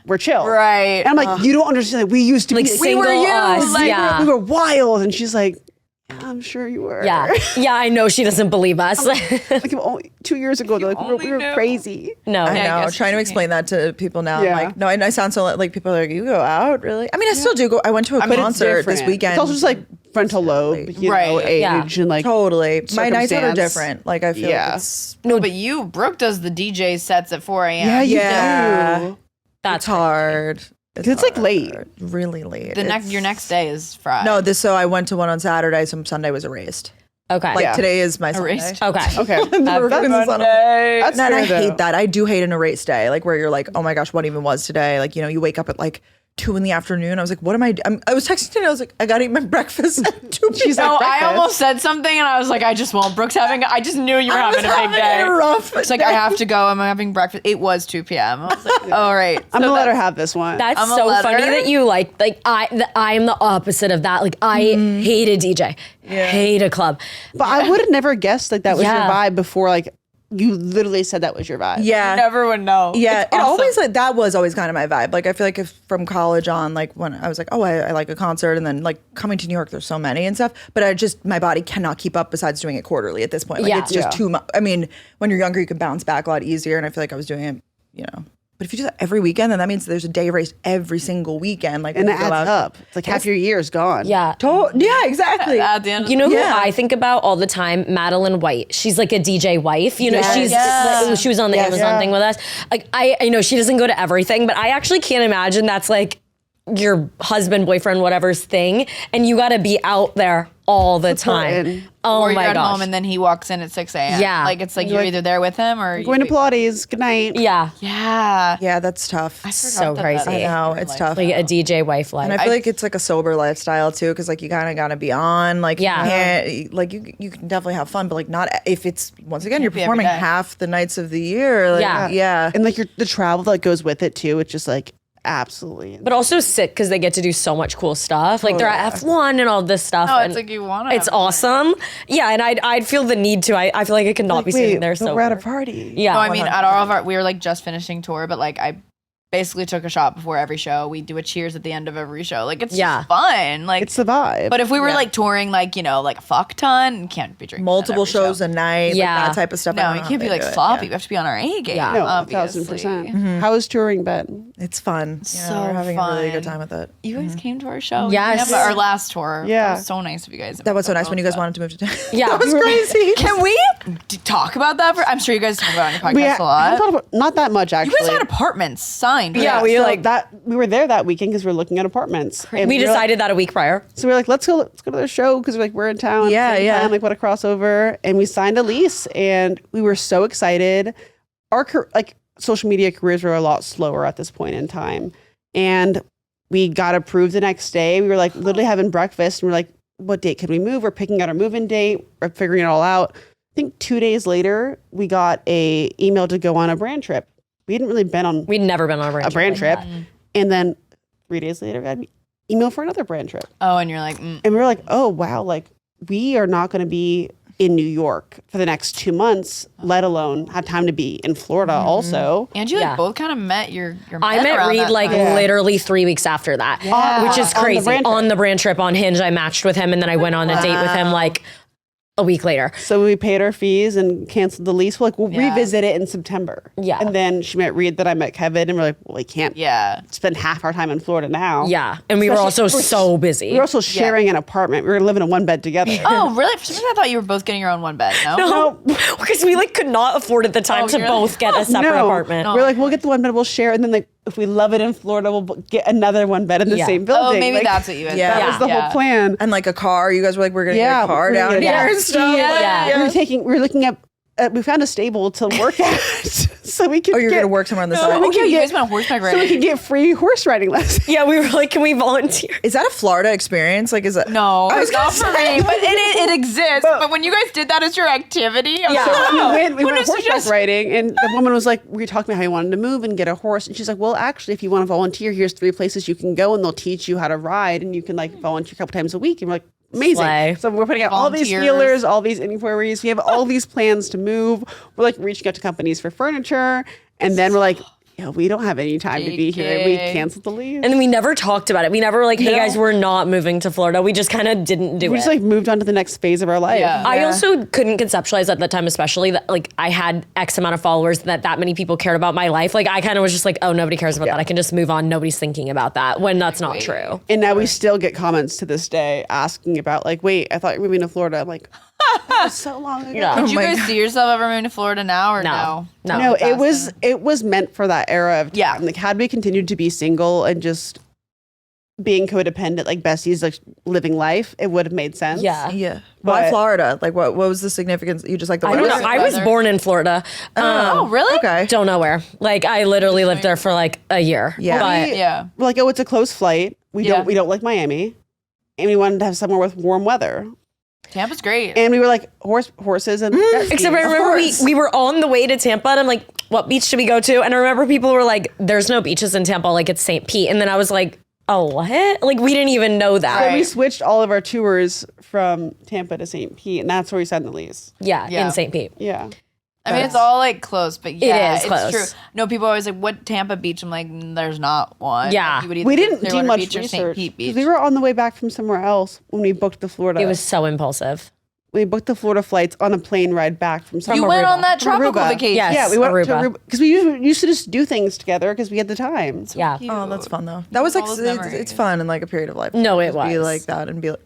were chill. Right. And I'm like, you don't understand. Like we used to Like be single we were us, Like, yeah. we were wild. And she's like, I'm sure you were. Yeah. Yeah, I know she doesn't believe us. Like only 2 years ago, they're like, we were crazy. No. I Yeah, I know. guess Trying to explain that to people now. Yeah. I'm like, no, and I sound so like people are like, you go out, really? I mean, I still do go. I went to a But it's concert this different. weekend. It's also just like frontal lobe, you Right. know, age Yeah. and like totally. My nights out are circumstance. different. Like I feel Yeah. like it's No, but Brooke does the DJ sets at 4 a.m. Yeah, you Yeah. do. That's hard. It's like late. Really late. Your next day is Friday. No, so I went to one on Saturday. So Sunday was erased. okay. Like Yeah. today is my Sunday. Erased. Okay. Okay. We're recording this on a- That's And I fair, hate though. that. I do hate an erase day, like where you're like, oh my gosh, what even was today? Like, you know, you wake up at like 2 p.m. I was like, what am I? I was texting today. I was like, I gotta eat my breakfast at 2 p.m. She's No, like, I breakfast. almost said something and I was like, I just won't. Brooke's I just knew you were I was having a big day. having a rough It's like, I have to go. I'm having breakfast. It was 2 p.m. I was like, all right. I'm gonna let her have this one. That's I'm a so letter. funny that you like I am the opposite of that. Like I hate a DJ. Hate a club. But I would have never guessed like that was Yeah. your vibe before like you literally said that was your vibe. Yeah. Never would know. Yeah, It's it awesome. always like that was always kind of my vibe. Like I feel like if from college on, like when I was like, oh, I like a concert, and then like coming to New York, there's so many and stuff. But I just my body cannot keep up. Besides doing it quarterly at this point, like Yeah. it's just Yeah. too much. I mean, when you're younger, you can bounce back a lot easier, and I feel like I was doing it, you know. But if you do that every weekend, then that means there's a day race every single weekend. Like And when it you go adds out. up. It's like half your year is gone. Yeah. Yeah, exactly. At the end, You know who Yeah. I think about all the time? Madeline White. She's like a DJ wife. You know, Yes. she was on the Amazon Yeah. thing with us. Like I know she doesn't go to everything, but I actually can't imagine that's like your husband, boyfriend, whatever's thing, and you got to be out there all the time. Supporting. Oh or you're my at gosh. home and then he walks in at 6 a.m. Yeah. Like it's like you're either there with him or Going to Pilates. Good night. yeah. Yeah. Yeah, that's tough. So that crazy. I know it's tough. Like a DJ wife life. And I feel like it's like a sober lifestyle too, because like you kind of got to be on. Like Yeah. you can't, like you can definitely have fun, but like not if it's once again you're be every performing day. half the nights of the year. Like, Yeah. yeah. And like the travel that goes with it too. It's just like absolutely. but also sick because they get to do so much cool stuff. Like they're at F1 and all this stuff. Oh, and it's like you want to. it's awesome. Yeah, and I'd feel the need to. I feel like I could not be sitting there but so. we're at a party. Yeah. No, I mean, at all of our, we were like just finishing tour, but like I basically took a shot before every show. We do a cheers at the end of every show. Like it's Yeah. just fun. Like It's the vibe. but if we were like touring, like, you know, like a fuck ton, you can't be drinking. Multiple at every shows show. a night, Yeah. like that type of stuff. I No, don't you know can't how be they like do it, sloppy. yeah. We have to be on our A game. Yeah. no, obviously. 1000%. How is touring been? It's fun. So Yeah, we're having a really good fun. time with it. You guys came to our show. Yes. Yeah, our last tour. Yeah. That was so nice of you guys. That was so nice when you guys wanted to move to. Yeah. that was crazy. Can we talk about that? I'm sure you guys talk about it on your podcast a haven't lot. thought about- not that much actually. You guys had apartments signed. Yeah, right? we So like that we were there that weekend because we were looking at apartments. And we were decided that a week prior. so we were like, let's go to the show because we're in town. at the Yeah, same yeah. time, like what a crossover. And we signed a lease, and we were so excited. Our social media careers were a lot slower at this point in time, and we got approved the next day. We were like literally having breakfast, and we're like, what date can we move? We're picking out our move-in date. We're figuring it all out. I think 2 days later, we got a email to go on a brand trip. We hadn't really been on We'd never been on a brand trip. And then 3 days later, we got an email for another brand trip. Oh, and you're like, And we were like, oh, wow, like we are not going to be in New York for the next 2 months, let alone have time to be in Florida also. and you like Yeah. both kind of met your I men met around Reed that like time. literally 3 weeks after that, which is On the crazy. brand trip. On the brand trip on Hinge, I matched with him, and then I went on a date with him like a week later. So we paid our fees and canceled the lease. We're like, we'll revisit it in September. Yeah. And then she met Reed, then I met Kevin, and we're like, well, we can't Yeah. spend half our time in Florida now. Yeah, and we were Especially- also so busy. We were also sharing an apartment. We were living in one bed together. Oh, really? For some reason, I thought you were both getting your own one bed. No. No, because we like could not afford at the time to you're both get a separate apartment. We're like, we'll get the one bed, we'll share, and then like if we love it in Florida, we'll get another one bed in the Yeah. same building. Oh, maybe Like, that's what you had. Yeah. that was the whole plan. And like a car. You guys were like, we're gonna Yeah, get a car we're down gonna here get- and stuff. Yeah. We were looking at. We found a stable to work at, so we could. Oh, you're get, gonna work somewhere on the so side. we Oh, could yeah, you get- guys went on horseback So we riding. could get free horse riding lessons. Yeah, we were like, can we volunteer? Is that a Florida experience? Like, is it? No, I was it's not gonna for say. me, but it exists. But when you guys did that as your activity, I was Yeah. like, We oh, went who horseback suggests- riding, and the woman was like, we were talking about how you wanted to move and get a horse, and she's like, well, actually, if you want to volunteer, here's 3 places you can go, and they'll teach you how to ride, and you can like volunteer a couple times a week. And we're like, amazing. Slay. So we're putting out all these Volunteers. feelers, all these inquiries. We have all these plans to move. We're like reaching out to companies for furniture, and then we're like, yeah, we don't have any time to be here. We canceled the leave. And then we never talked about it. We never were like, hey guys, we're not moving to Florida. We just kind of didn't do it. We just like moved on to the next phase of our life. Yeah. I also couldn't conceptualize at that time, especially that like I had X amount of followers, that many people cared about my life. Like I kind of was just like, oh, nobody cares about that. I can just move on. Nobody's thinking about that, when that's not true. And now we still get comments to this day asking about like, wait, I thought you were moving to Florida. I'm like, that was so long ago. Yeah. Did you guys see yourself ever moving to Florida now or no? No, it was meant for that era of time. Yeah. Like had we continued to be single and just being codependent, like besties, like living life, it would have made sense. Yeah. Yeah. Why But- Florida? Like, what was the significance? You just like the I weather? don't know. I was born in Florida. Oh, really? Okay. Don't know where. Like I literally lived there for like a year. Yeah. But Yeah. We're like, oh, it's a close flight. We don't like Miami, and we wanted to have somewhere with warm weather. Tampa's great. And we were like horses and jet except I skis. remember we were on the way to Tampa and I'm like, what beach should we go to? And I remember people were like, there's no beaches in Tampa, like it's St. Pete. And then I was like, oh, what? Like we didn't even know that. So we switched all of our tours from Tampa to St. Pete, and that's where we signed the lease. Yeah, Yeah. in St. Pete. Yeah. I mean, it's all like close, but yeah, is it's close. true. No, people are always like, "What Tampa beach?" I'm like, there's not one. Yeah. Like, you would either We go didn't do Clearwater much Beach or St. research. Pete 'Cause Beach. we were on the way back from somewhere else when we booked the Florida. It was so impulsive. We booked the Florida flights on a plane ride back from somewhere. You went on that From tropical Aruba. vacation. Yes. Yeah, we went to Aruba. Aruba because we used to just do things together because we had the time. Yeah. Oh, that's fun though. That was like All those it's memories. fun in like a period of life. No, it Just be was. like that and be like,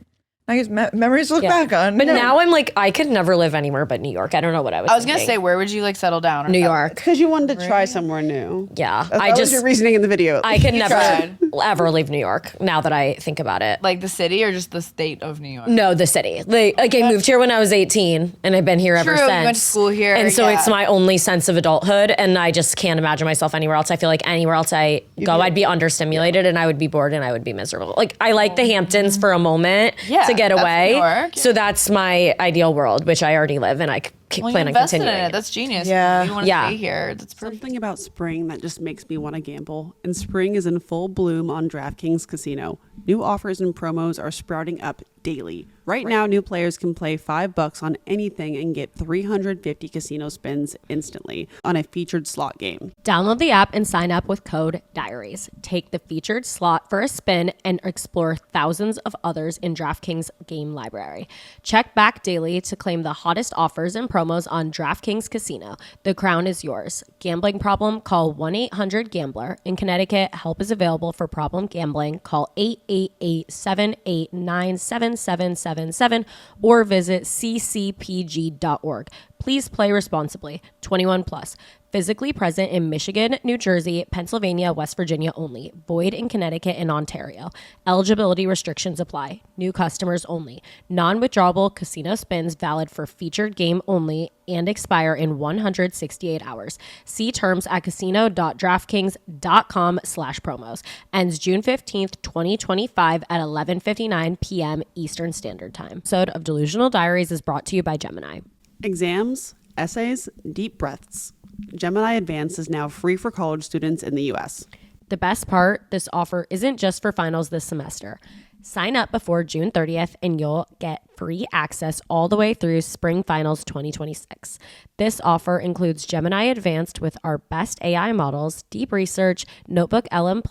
I guess memories to look back on. But now I'm like, I could never live anywhere but New York. I don't know what I was I was gonna thinking. say, where would you like settle down? Or New York. Because you wanted to try somewhere new. Yeah. That was your reasoning in the video. I could never tried. ever leave New York now that I think about it. Like the city or just the state of New York? No, the city. Like I moved here when I was 18 and I've been here ever True, you since. went to school here, And so yeah. it's my only sense of adulthood and I just can't imagine myself anywhere else. I feel like anywhere else I go, I'd be understimulated and I would be bored and I would be miserable. Like I like the Hamptons for a moment Yeah, to get that's away. New York. So that's my ideal world, which I already live and I Well, plan you on invested in continuing. it. That's genius. Yeah. You want to Yeah. stay here. That's perfect. Something about spring that just makes me want to gamble. And spring is in full bloom on DraftKings Casino. New offers and promos are sprouting up daily. Right now, new players can play $5 on anything and get 350 casino spins instantly on a featured slot game. Download the app and sign up with code DIARIES. Take the featured slot for a spin and explore thousands of others in DraftKings game library. Check back daily to claim the hottest offers and promos on DraftKings Casino. The crown is yours. Gambling problem? Call 1-800-GAMBLER. In Connecticut, help is available for problem gambling. Call 888-789-7777 or visit ccpg.org. Please play responsibly. 21 plus. Physically present in Michigan, New Jersey, Pennsylvania, West Virginia only. Void in Connecticut and Ontario. Eligibility restrictions apply. New customers only. Non-withdrawable casino spins valid for featured game only and expire in 168 hours. See terms at casino.draftkings.com/promos. Ends June 15th, 2025 at 11:59 p.m. Eastern Standard Time. Episode of Delusional Diaries is brought to you by Gemini. Exams, essays, deep breaths. Gemini Advanced is now free for college students in the U.S. The best part, this offer isn't just for finals this semester. Sign up before June 30th and you'll get free access all the way through Spring Finals 2026. This offer includes Gemini Advanced with our best AI models, deep research, Notebook LM+,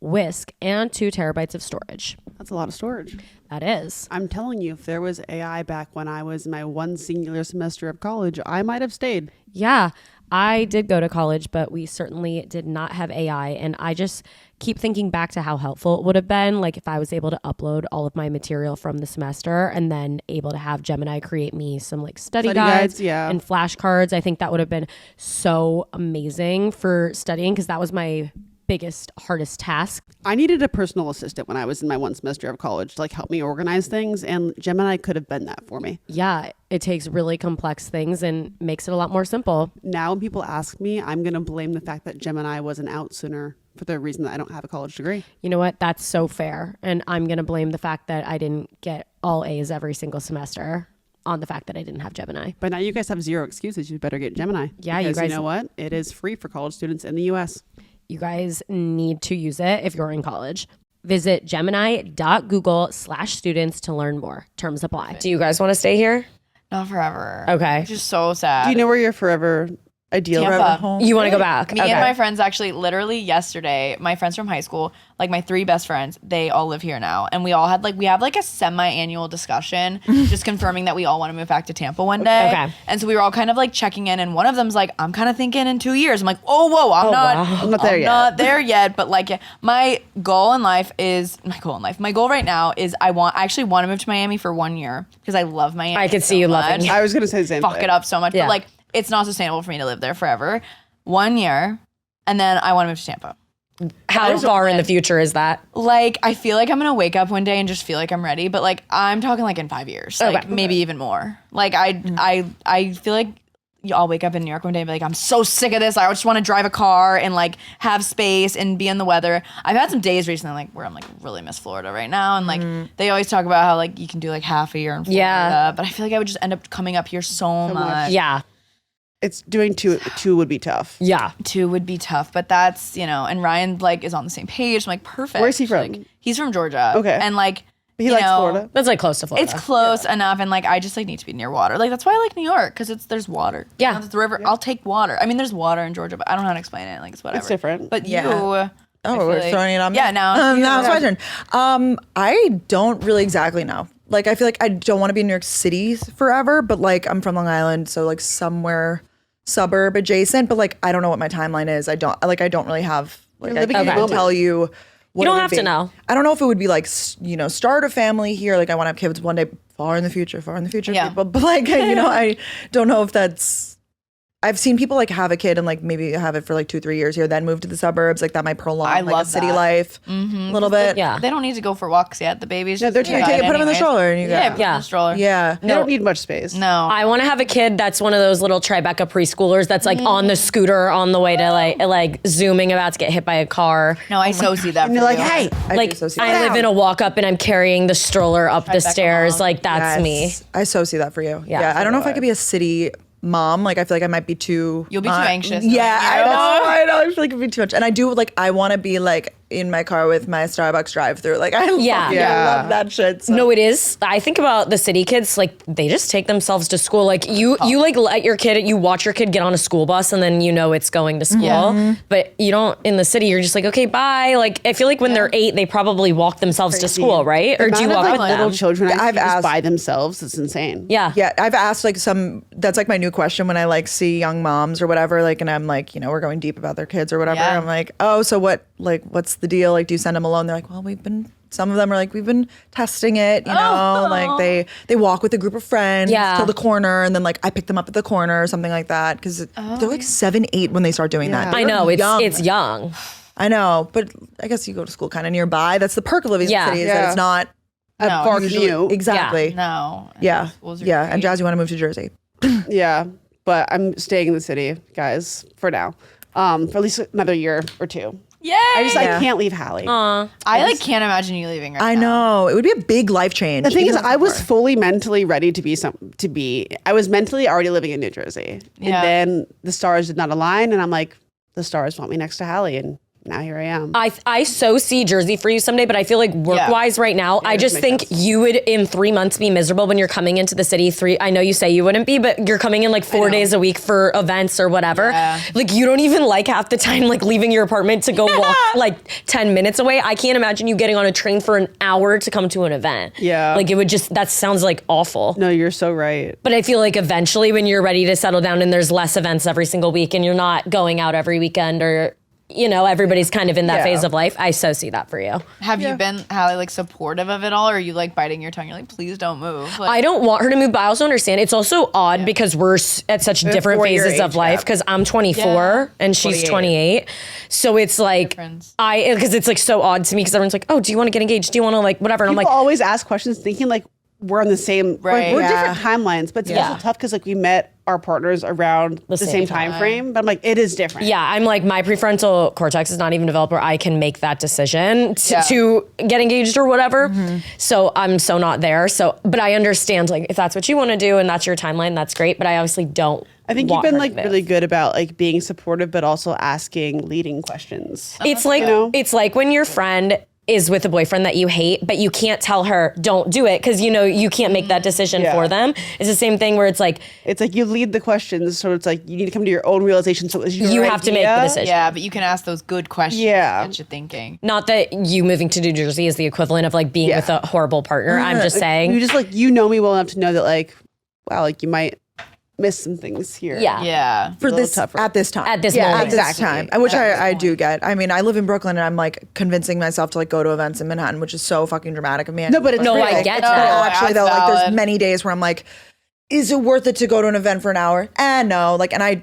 Whisk, and 2 terabytes of storage. That's a lot of storage. That is. I'm telling you, if there was AI back when I was in my one singular semester of college, I might have stayed. Yeah, I did go to college, but we certainly did not have AI. And I just keep thinking back to how helpful it would have been, like if I was able to upload all of my material from the semester and then able to have Gemini create me some like study guides yeah. and flashcards. I think that would have been so amazing for studying because that was my biggest, hardest task. I needed a personal assistant when I was in my one semester of college to like help me organize things, and Gemini could have been that for me. Yeah, it takes really complex things and makes it a lot more simple. Now when people ask me, I'm going to blame the fact that Gemini wasn't out sooner for the reason that I don't have a college degree. You know what? That's so fair. And I'm going to blame the fact that I didn't get all A's every single semester on the fact that I didn't have Gemini. But now you guys have zero excuses. You better get Gemini. Yeah, you because guys- you know what? It is free for college students in the U.S. You guys need to use it if you're in college. Visit gemini.google/students to learn more. Terms apply. Do you guys want to stay here? Not forever. Okay. Which is so sad. Do you know where your forever ideal Tampa. home? You want to go back? Me and my friends actually literally yesterday, my friends from high school, like my 3 best friends, they all live here now. And we all had we have like a semi-annual discussion just confirming that we all want to move back to Tampa one day. Okay. And so we were all kind of like checking in, and one of them's like, I'm kind of thinking in 2 years. I'm like, whoa, I'm not there yet. But like my goal right now is I actually want to move to Miami for 1 year because I love Miami. I could see you loving it. I was gonna say the same Fuck thing. it up so much. Yeah. But like it's not sustainable for me to live there forever. 1 year, and then I want to move to Tampa. How far in the future is that? Like, I feel like I'm gonna wake up one day and just feel like I'm ready, but like I'm talking like in 5 years, like maybe even more. Like I feel like I'll wake up in New York one day and be like, I'm so sick of this. I just want to drive a car and like have space and be in the weather. I've had some days recently like where I'm like really miss Florida right now, and like they always talk about how like you can do like half a year in Florida. Yeah. But I feel like I would just end up coming up here so much. Yeah. It's doing two would be tough. Yeah. 2 would be tough, but that's, and Ryan like is on the same page. I'm like, perfect. Where's he from? Like, he's from Georgia. Okay. And like, He likes Florida. That's like close to Florida. it's close enough, and like I just like need to be near water. Like that's why I like New York, because there's water. Yeah. It's the river. I'll take water. I mean, there's water in Georgia, but I don't know how to explain it. Like it's whatever. It's different. But Yeah. you. Oh, we're throwing it on me. Yeah, now now it's my turn. I don't really exactly know. Like, I feel like I don't want to be in New York City forever, but like I'm from Long Island, so like somewhere suburb adjacent. But like I don't know what my timeline is. I don't really have like I living in the can't moment. tell you. What You don't it would have to be. know. I don't know if it would be like start a family here. Like I want to have kids one day, far in the future. Yeah. But like I don't know if that's. I've seen people like have a kid and like maybe have it for like 2-3 years here, then move to the suburbs. Like that might prolong I like love a city that. life a little bit. Yeah. They don't need to go for walks yet. The babies. No, they're just taking- Take it, put them in the anyways. stroller and you Yeah, go. put them in the stroller. Yeah. They don't need much space. No. I want to have a kid that's one of those little Tribeca preschoolers that's like on the scooter on the way to like zooming, about to get hit by a car. No, I so see that. And you're like, hey, Like I live in a walk up and I'm carrying the stroller up the Tribeca stairs. mom. Like that's me. Yes. I so see that for you. Yeah. Yeah. I don't know if I could be a city mom. Like I feel like I might be too. You'll be too anxious. Yeah, You know? I know. I feel like it'd be too much. And I do like. I want to be like in my car with my Starbucks drive-through. Like I love that shit. So. No, it is. I think about the city kids, like they just take themselves to school. Like you like let your kid, you watch your kid get on a school bus and then you know it's going to school. Yeah. But you don't, in the city, you're just like, okay, bye. Like I feel like when they're 8, they probably walk themselves to school, right? Or do you Amount walk of, with like, little them? children I've I've asked asked- by themselves? It's insane. Yeah. Yeah, I've asked like that's like my new question when I like see young moms or whatever, like, and I'm like, we're going deep about their kids or whatever. Yeah. I'm like, oh, so what's the deal? Like, do you send them alone? They're like, well, some of them are like, we've been testing it, like they walk with a group of friends Yeah. till the corner. And then like, I pick them up at the corner or something like that. Cause they're like 7, 8 when they start doing that. I know, it's young. I know, but I guess you go to school kind of nearby. That's the perk of living in Yeah. the city is Yeah. that it's not A far usually- commute. exactly. No. Yeah. Schools are Yeah. great. And Jazz, you want to move to Jersey? Yeah, but I'm staying in the city, guys, for now. For at least another year or 2. Yay! I can't leave Halley. I like can't imagine you leaving right I now. know. It would be a big life change. The thing is, Even I was before. fully mentally ready to be. I was mentally already living in New Jersey, Yeah. and then the stars did not align, and I'm like, the stars want me next to Hallie, and now here I am. I so see Jersey for you someday, but I feel like work-wise right now, I just think you would in 3 months be miserable when you're coming into the city. I know you say you wouldn't be, but you're coming in like 4 days a week for events or whatever. Yeah. Like you don't even like half the time like leaving your apartment to go walk like 10 minutes away. I can't imagine you getting on a train for an hour to come to an event. Yeah. Like it would that sounds like awful. No, you're so right. But I feel like eventually when you're ready to settle down and there's less events every single week and you're not going out every weekend or everybody's kind of in that Yeah. phase of life. I so see that for you. Have you been, Hallie, like supportive of it all, or are you like biting your tongue? You're like, please don't move. Like, I don't want her to move, but I also understand it's also odd because we're at such different 4-year phases of age life gap. because I'm 24 Yeah. and she's 28. So it's like, Difference. because it's like so odd to me because everyone's like, oh, do you want to get engaged? Do you want to like whatever? And People I'm like, always ask questions thinking like we're on the same, Right. we're Yeah. different timelines, but it's Yeah. also tough because like we met our partners around the same time frame. But I'm like, it is different. yeah, I'm like, my prefrontal cortex is not even developed where I can make that decision to get engaged or whatever. So I'm so not there. So, but I understand like if that's what you want to do and that's your timeline, that's great. But I obviously don't. I think you've want been her like to move. really good about like being supportive, but also asking leading questions. It's like it's like when your friend is with a boyfriend that you hate, but you can't tell her don't do it because you can't make that decision for them. It's the same thing where it's like you lead the questions, so it's like you need to come to your own realization. So it's your you have to make the decision. Yeah, but you can ask those good questions. Yeah, that you're thinking. Not that you moving to New Jersey is the equivalent of like being with a horrible partner. I'm just saying you just like know me well enough to know that like wow, like you might miss some things here. Yeah. For this tougher. at this time. At this moment. At this time. Which I do get. I mean, I live in Brooklyn and I'm like convincing myself to like go to events in Manhattan, which is so fucking dramatic of me. No, but I get that. Actually though, like there's many days where I'm like, is it worth it to go to an event for an hour? No. Like, and I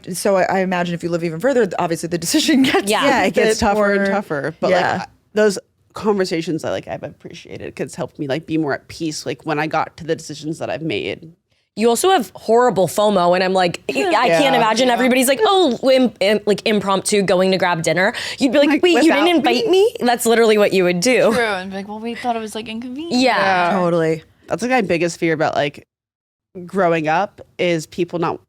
imagine if you live even further, obviously the decision gets it gets tougher and tougher. But like those conversations I've appreciated because it's helped me like be more at peace like when I got to the decisions that I've made. You also have horrible FOMO, and I'm like, I can't imagine everybody's like, like impromptu going to grab dinner. You'd be like, wait, you didn't invite me? That's literally what you would do. True, and be like, well, we thought it was like inconvenient. Yeah. Totally. That's like my biggest fear about like growing up is people not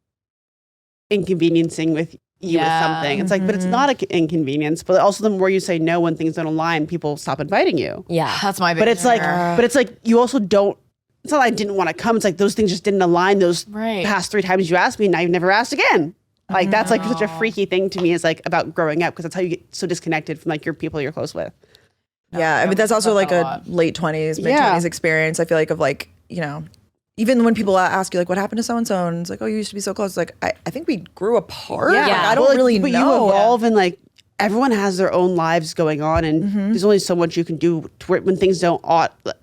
inconveniencing with you with something. It's like, but it's not an inconvenience. But also, the more you say no when things don't align, people stop inviting you. Yeah, that's my. But it's like you also don't. It's not that I didn't want to come. It's like those things just didn't align those past 3 times you asked me, and now you've never asked again. Like that's like such a freaky thing to me is like about growing up because that's how you get so disconnected from like your people you're close with. Yeah, I mean that's also like a late 20s, mid 20s experience. I feel like of like even when people ask you like what happened to so and so, and it's like, oh, you used to be so close. It's like I think we grew apart. Yeah, like, I don't really but know. you evolve and like everyone has their own lives going on, and there's only so much you can do when things don't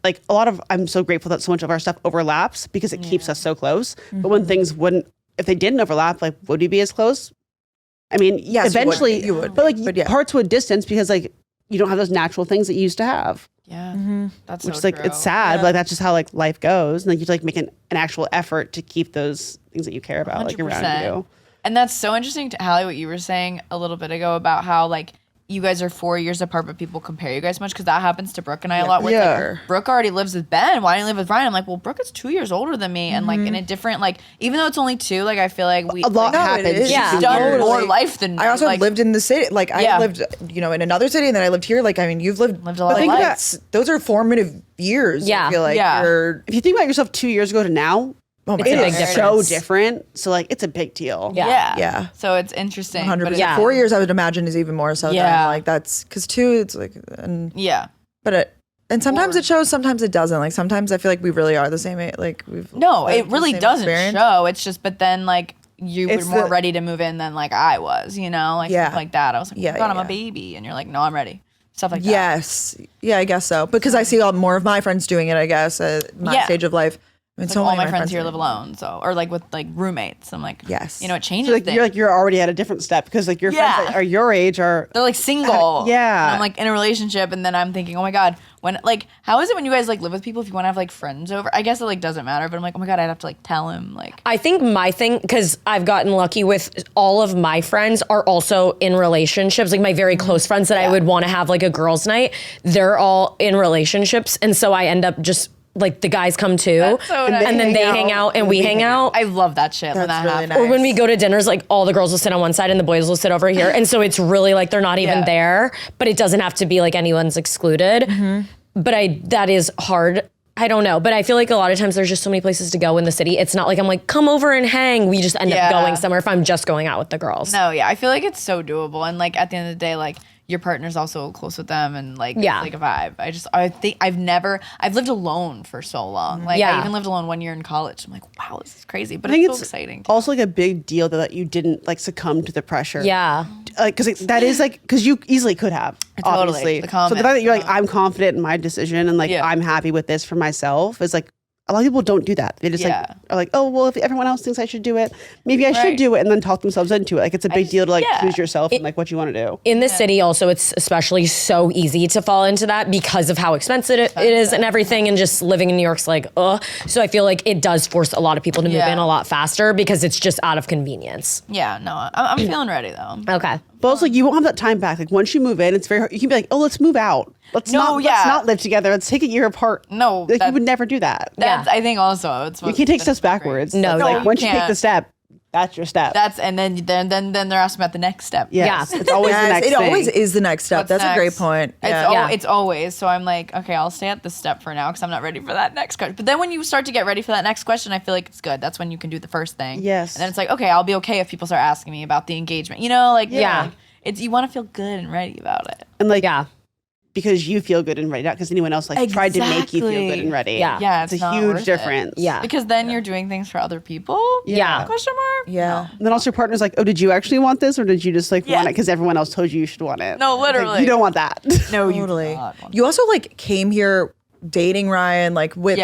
like a lot of. I'm so grateful that so much of our stuff overlaps because it keeps us so close. But when things wouldn't, if they didn't overlap, like would we be as close? I mean, yes, eventually you would. But like parts would distance because like you don't have those natural things that you used to have. Yeah, that's which so is like true. It's sad, but like that's just how like life goes, and like you have to like make an actual effort to keep those things that you care about 100%. like around you. And that's so interesting to Halley, what you were saying a little bit ago about how like you guys are 4 years apart, but people compare you guys much because that happens to Brooke and I a lot. Where it's like, Brooke already lives with Ben. Why didn't you live with Ryan? I'm like, well, Brooke is 2 years older than me, and like in a different like, even though it's only 2, like I feel like a lot happens. She's done more life than me. I also lived in the city. Like I lived, in another city, and then I lived here. Like I mean, you've lived a lot of life. Those are formative years. I feel like if you think about yourself 2 years ago to now. Oh my it God. is so different. So like it's a big deal. Yeah. So it's interesting. 100%. 4 years I would imagine is even more so. Than, like that's because 2 it's like and sometimes it shows, sometimes it doesn't. Like sometimes I feel like we really are the same age. Like we've it really doesn't show. It's just but then like you were more ready to move in than like I was. Like stuff like that. I was like, oh God, I'm a baby, and you're like, no, I'm ready. Stuff like that. Yes. Yeah, I guess so. Because I see more of my friends doing it. I guess at my stage of life. I mean, like all my friends here live alone, or like with like roommates. I'm like, yes, it changes. So like you're already at a different step because like your friends that are your age they're like single. And I'm like in a relationship, and then I'm thinking, oh my God, when like how is it when you guys like live with people if you want to have like friends over? I guess it like doesn't matter, but I'm like, oh my God, I'd have to like tell him like. I think my thing, because I've gotten lucky with all of my friends are also in relationships. Like my very close friends that I would want to have like a girls' night, they're all in relationships, and so I end up just. Like the guys come too, and then they hang out and we hang out. I love that shit when that happens. Nice. Or when we go to dinners, like all the girls will sit on one side and the boys will sit over here, and so it's really like they're not even there. But it doesn't have to be like anyone's excluded. But that is hard. I don't know, but I feel like a lot of times there's just so many places to go in the city. It's not like I'm like, come over and hang. We just end up going somewhere if I'm just going out with the girls. No, I feel like it's so doable, and like at the end of the day, like. Your partner's also close with them, and like it's like a vibe. I think I've lived alone for so long. Like I even lived alone 1 year in college. I'm like, wow, this is crazy, but it's so exciting. Also, like a big deal that you didn't like succumb to the pressure. Yeah, because that is like because you easily could have obviously. So the fact that you're like I'm confident in my decision and like I'm happy with this for myself is like. A lot of people don't do that. They just like are like, oh well, if everyone else thinks I should do it, maybe I should do it, and then talk themselves into it. Like it's a big deal to like choose yourself and like what you want to do. In the city, also, it's especially so easy to fall into that because of how expensive it is and everything, and just living in New York's like, ugh. So I feel like it does force a lot of people to move in a lot faster because it's just out of convenience. Yeah, no, I'm feeling ready though. Okay. But also, you won't have that time back. Like once you move in, it's very hard. You can be like, oh, let's move out. Let's not live together. Let's take a year apart. No, like you would never do that. That's I think also it's you can't take steps backwards. No, like once you take the step, That's your step. And then they're asking about the next step. Yes. It's always the next it thing. always is the next step. What's That's a great next? point. It's always. So I'm like, okay, I'll stay at this step for now because I'm not ready for that next question. But then when you start to get ready for that next question, I feel like it's good. That's when you can do the first thing. Yes. And then it's like, okay, I'll be okay if people start asking me about the engagement. You know, like, Yeah. It's, you want to feel good and ready about it. And like, Yeah. because you feel good and ready, not because anyone else like tried to make you feel good and ready. Yeah. Yeah, It's it's a not huge worth it. difference. Yeah. Because then you're doing things for other people. Yeah. Question mark? Yeah. And then also your partner's like, oh, did you actually want this, or did you just like Yeah. want it because everyone else told you should want it? No, It's like, literally. you don't want that. No, Totally. you do not want You also like came here dating Ryan, like with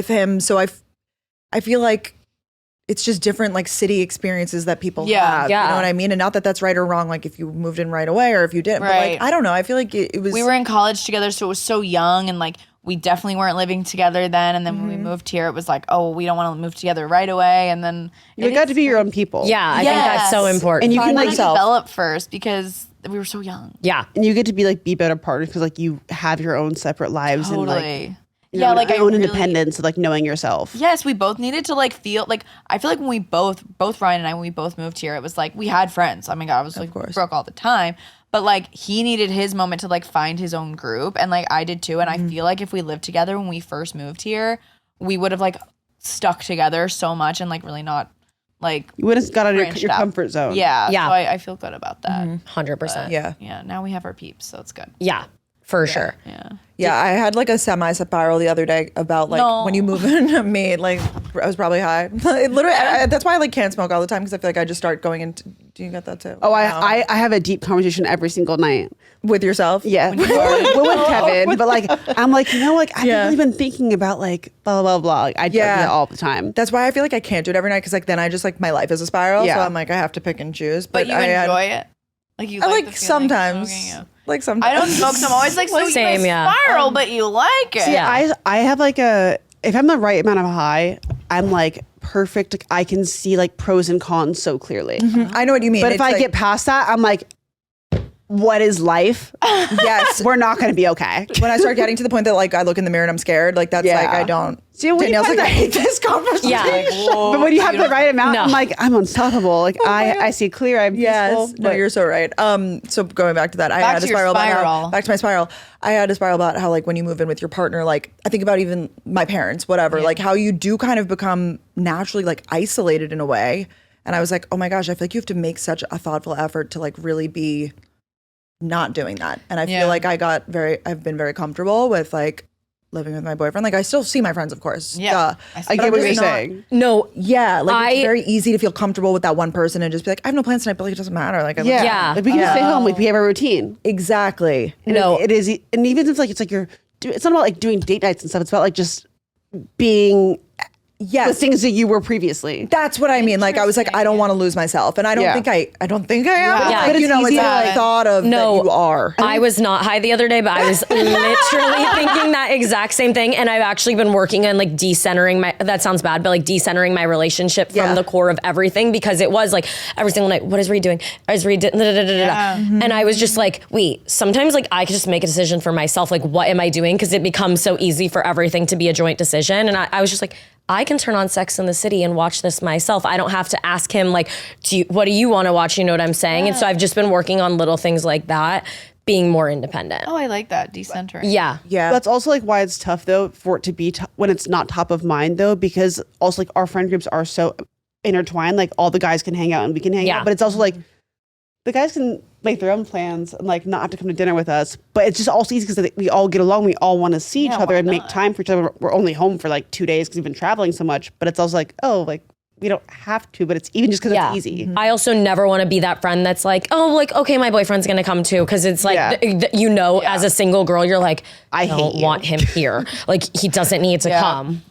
him. So I feel like it's just different like city experiences that people have. Yeah. You know what I mean? And not that that's right or wrong, like if you moved in right away or if you didn't. But Right. like I don't know. I feel like it was we were in college together, so it was so young, and like we definitely weren't living together then. And then when we moved here, it was like, oh, we don't want to move together right away. And then You got to be your own people. Yeah, I think that's so Yes. important. And you we can want like to develop first because we were so young. yeah. and you get to be better partners because like you have your own separate lives and like Totally. you Yeah, know, like your I own really- independence of like knowing yourself. Yes, we both needed to like feel like I feel like when we both Ryan and I when we both moved here, it was like we had friends. Oh my god, I was like broke all the time. But like he needed his moment to like find his own group, and like I did too. And I feel like if we lived together when we first moved here, we would have like stuck together so much and like really not like You would have got out of branched your out. comfort zone. Yeah. Yeah. So I feel good about that. 100%. yeah. Yeah. Now we have our peeps, so it's good. Yeah, for sure. Yeah. Yeah, I had like a semi-spiral the other day about like No. when you move in me, like I was probably high. It literally, that's why I like can't smoke all the time because I feel like I just start going into. Do you get that too? Oh, No. I have a deep conversation every single night. With yourself? Yeah, we're with Kevin, but like I'm like, you know, like I've Yeah. really been thinking about like blah blah blah. Like, I do that all the time. That's why I feel like I can't do it every night because like then I just like my life is a spiral. Yeah. So I'm like I have to pick and choose. But you enjoy it? Like you I like like the feeling of sometimes. smoking, yeah. Like sometimes. I don't smoke, so I'm always like, so Same, you yeah. spiral, but you like it. Yeah. I have like if I'm the right amount of high, I'm like perfect. Like, I can see like pros and cons so clearly. I know what you mean. But if It's I like- get past that, I'm like, what is life? yes, We're not going to be okay. when I start getting to the point that like I look in the mirror and I'm scared, like that's Yeah. like I don't. See, when you Danielle's find like, I that- hate this conversation. Yeah. But when you have the right amount, No. I'm like, I'm unstoppable. Like I see clear. I'm Yes, peaceful. no, but- you're so right. So going back to that, I Back had to a your spiral about spiral. how, back to my spiral. I had a spiral about how like when you move in with your partner, like I think about even my parents, whatever, like how you do kind of become naturally like isolated in a way. And I was like, oh my gosh, I feel like you have to make such a thoughtful effort to like really be not doing that. And I Yeah. feel like I've been very comfortable with like living with my boyfriend. Like I still see my friends, of course. Yeah. Duh. I I But get I'm what just you're not- saying. No, Yeah, like it's I- very easy to feel comfortable with that one person and just be like, I have no plans tonight, but like it doesn't matter. Like, Yeah. Yeah. Like, we can stay home. Like, we have a routine. exactly. no. It is. And even if like, it's like it's not about like doing date nights and stuff. It's about like just being the Yes, things that you were previously. that's what I mean. Like I was like, I don't want to lose myself, and I don't Yeah. think I don't think I am. Yeah. Like, But it's you know, easy it's to, like like- thought of No. that you are. I was not high the other day, but I was literally thinking that exact same thing. And I've actually been working on like decentering that sounds bad, but like decentering my relationship from Yeah. the core of everything, because it was like every single night, what is Reed doing? Is Reed And I was just like, wait, sometimes like I could just make a decision for myself. Like, what am I doing? Because it becomes so easy for everything to be a joint decision. And I was just like, I can turn on Sex in the City and watch this myself. I don't have to ask him like, what do you want to watch? You know what I'm saying? And so I've just been working on little things like that, being more independent. Oh, I like that decentering. Yeah. Yeah, That's also like why it's tough though for it to be when it's not top of mind though, because also like our friend groups are so intertwined. Like all the guys can hang out and we can hang Yeah. out, but it's also like the guys can make their own plans and like not have to come to dinner with us. But it's just also easy because we all get along. We all want to see each Yeah, other why and make not? time for each other. We're only home for like 2 days because we've been traveling so much. But it's also like, oh, like we don't have to, but it's even just because Yeah. it's easy. I also never want to be that friend that's like, oh, like, okay, my boyfriend's going to come too. Cause it's like, Yeah. as a single girl, you're like, I don't hate you. want him here. Like, he doesn't need to come.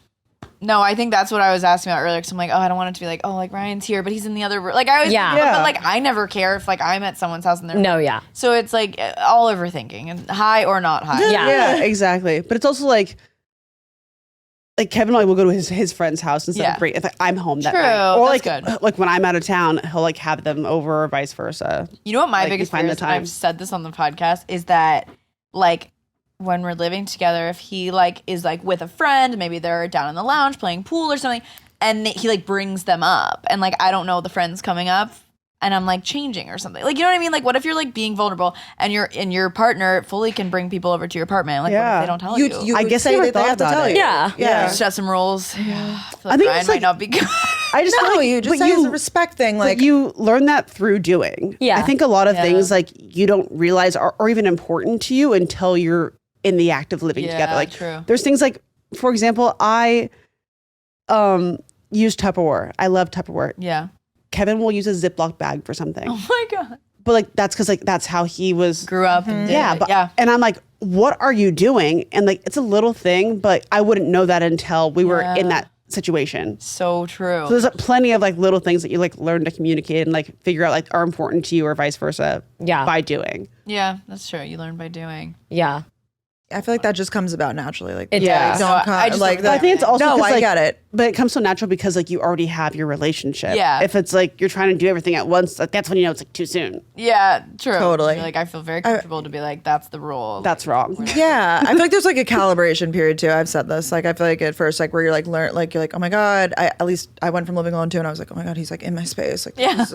No, I think that's what I was asking about earlier. Because I'm like, oh, I don't want it to be like, oh, like Ryan's here, but he's in the other room. Like I always, Yeah. but like I never care if like I'm at someone's house and they're No, yeah. So it's like all overthinking, and high or not high. Yeah. Yeah, exactly. But it's also like Kevin and I will go to his friend's house and celebrate if I'm home that True, night. Or that's like good. like when I'm out of town, he'll like have them over or vice versa. You know what my Like, you biggest find fear the is, and I've time. said this on the podcast, is that like when we're living together, if he like is like with a friend, maybe they're down in the lounge playing pool or something, and he like brings them up, and like I don't know the friends coming up, and I'm like changing or something. Like, you know what I mean? Like, what if you're like being vulnerable and your partner fully can bring people over to your apartment? Like, what if they don't tell you? I guess I never thought about it. Yeah. Set some rules. Yeah. I think Ryan it's like, might not be good. I just feel like you just say it's a respect thing. Like but you learn that through doing. Yeah. I think a lot of things like you don't realize are even important to you until you're in the act of living together. Like true. There's things like, for example, I use Tupperware. I love Tupperware. Yeah. Kevin will use a Ziploc bag for something. Oh my God. But like that's because like that's how he was Grew up and did yeah, it. but Yeah. and I'm like, what are you doing? And like it's a little thing, but I wouldn't know that until we were in that situation. So true. So there's like, plenty of like little things that you like learn to communicate and like figure out like are important to you or vice versa. Yeah. By doing. Yeah, that's true. You learn by doing. Yeah. I feel like that just comes about naturally. Like It Yeah. does. don't No, come, I just like don't that. I think it's also No, 'cause, I like, get it. But it comes so natural because like you already have your relationship. Yeah. If it's like you're trying to do everything at once, like that's when you know it's like too soon. Yeah, true. Totally. Like I feel very comfortable to be like, that's the rule. That's wrong. Yeah, I feel like there's like a calibration period too. I've said this. Like I feel like at first, like where you're like you're like, oh my God. At least I went from living alone too, and I was like, oh my God, he's like in my space. Like this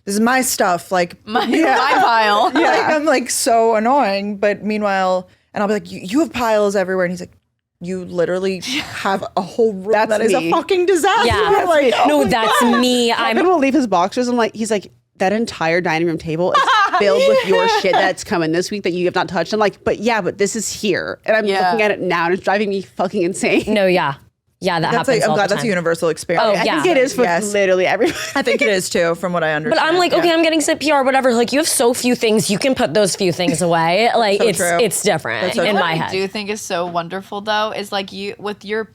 is my stuff. Like my pile. like I'm like so annoying. But meanwhile, and I'll be like, you have piles everywhere, and he's like, you literally have a whole room That's that is me. a fucking disaster. Yeah. I'm like, No, that's me. Kevin will leave his boxers and like he's like that entire dining room table is filled with your shit that's coming this week that you have not touched. I'm like, but this is here, and I'm looking at it now, and it's driving me fucking insane. No, yeah. Yeah, that that's happens I'm all glad the that's a time. universal experience. Oh, I yeah. think it is for Yes. literally everyone. I think it is too, from what I understand. But I'm like, okay, I'm getting some PR, whatever. Like, you have so few things, you can put those few things away. Like, So true. it's different so in true. my What I head. do think is so wonderful though is like you with your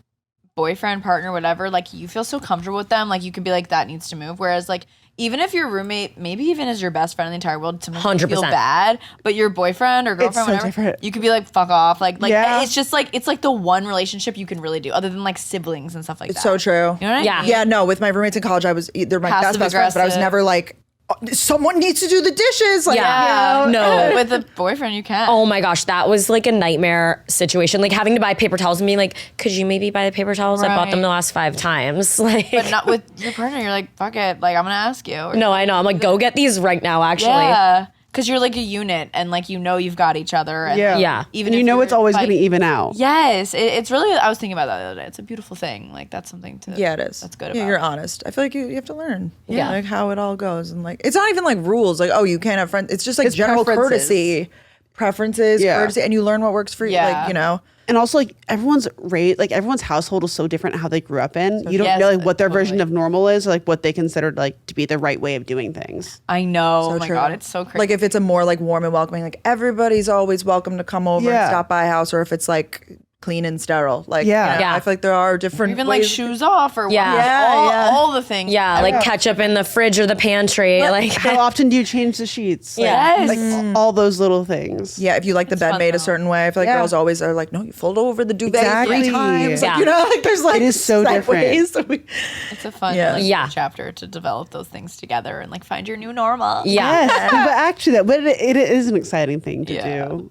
boyfriend, partner, whatever, like you feel so comfortable with them, like you could be like, that needs to move. Whereas like even if your roommate maybe even is your best friend in the entire world, sometimes you feel 100%. bad, but your boyfriend or girlfriend, so whatever, different. you could be like, fuck off. Like Yeah. it's just like it's like the one relationship you can really do other than like siblings and stuff like that. It's so true. You know what I Yeah. mean? Yeah, no, with my roommates in college, they're my best friends, but I was Passive-aggressive. never like, someone needs to do the dishes. Like, Yeah. you know? No. With a boyfriend you can. Oh my gosh, that was like a nightmare situation. Like having to buy paper towels and being like, could you maybe buy the paper towels? I bought them Right. the last 5 times. Like, But not with your partner, you're like, fuck it. Like I'm gonna ask you. Or- no, I know. I'm like, go get these right now, actually. Yeah. Because you're like a unit and like you've got each other. And Yeah. Yeah. Even And you if know you're, it's always like, going to even out. Yes, it's really. I was thinking about that the other day. It's a beautiful thing. Like that's something to. Yeah, it is. That's good. Yeah, about you're it. honest. I feel like you have to learn. Yeah. Like how it all goes. And like, it's not even like rules. Like, oh, you can't have friends. It's just like It's general preferences. preferences, Yeah. courtesy, and you learn what works for you. Yeah. Like, you know, And also, like everyone's everyone's household is so different how they grew up in. You don't Yes, know like what their totally. version of normal is, or, like what they considered like to be the right way of doing things. I know. So oh my true. god, it's so crazy. like if it's a more like warm and welcoming, like everybody's always welcome to come over Yeah. and stop by a house, or if it's like clean and sterile. Like, Yeah. you know, Yeah. I feel like there are different even like ways. shoes off or Yeah. all the things. Yeah, like ketchup in the fridge or the pantry. Like, How often do you change the sheets? Like, Yes. like all those little things. Yeah, if you like the bed fun, made though. a certain way, I feel like Yeah. girls always are like, no, you fold over the duvet Exactly. 3 times. Like, Yeah. you know, like there's like It is so set different. ways. It's a fun Yeah. like, Yeah. chapter to develop those things together and like find your new normal. yeah. Yes, but actually, but it is an exciting thing to Yeah. do.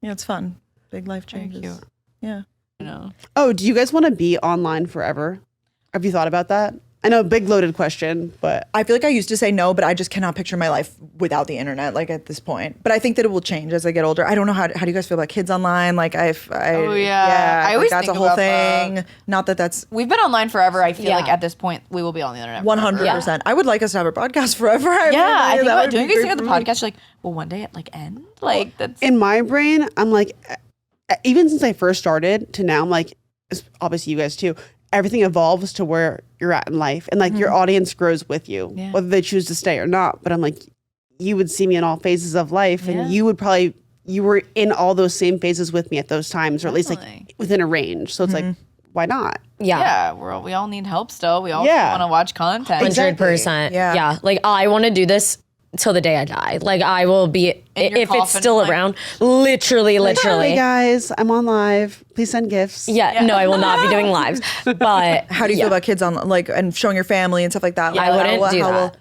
Yeah, it's fun. Big life changes. cute. Yeah. You know. Oh, do you guys want to be online forever? Have you thought about that? I know, big loaded question, but I feel like I used to say no, but I just cannot picture my life without the internet, like at this point. But I think that it will change as I get older. I don't know how do you guys feel about kids online? Like I Oh, yeah. I I always that's think a whole about thing. that. Not that that's We've been online forever. I feel Yeah. like at this point we will be on the internet. 100%. I would like us to have a podcast forever. Yeah, I think that about would be doing you guys think great of the for me. podcast. You're like, well, one day it like end. Like that's in my brain, I'm like, even since I first started to now, I'm like, obviously you guys too, everything evolves to where you're at in life. And like your audience grows with you, Yeah. whether they choose to stay or not. But I'm like, you would see me in all phases of life Yeah. and you were in all those same phases with me at those times, or at least Definitely. like within a range. So it's like, why not? Yeah. yeah. We all need help still. We all Yeah. want to watch content. 100%. Yeah. Yeah. Like, I want to do this till the day I die. Like, I will be, In your if it's coffin, still like- around, literally. Hey guys, I'm on live. Please send gifts. Yeah, no, I will not be doing lives. But How do you feel about kids on like and showing your family and stuff like that? Yeah, Like, I wouldn't do that.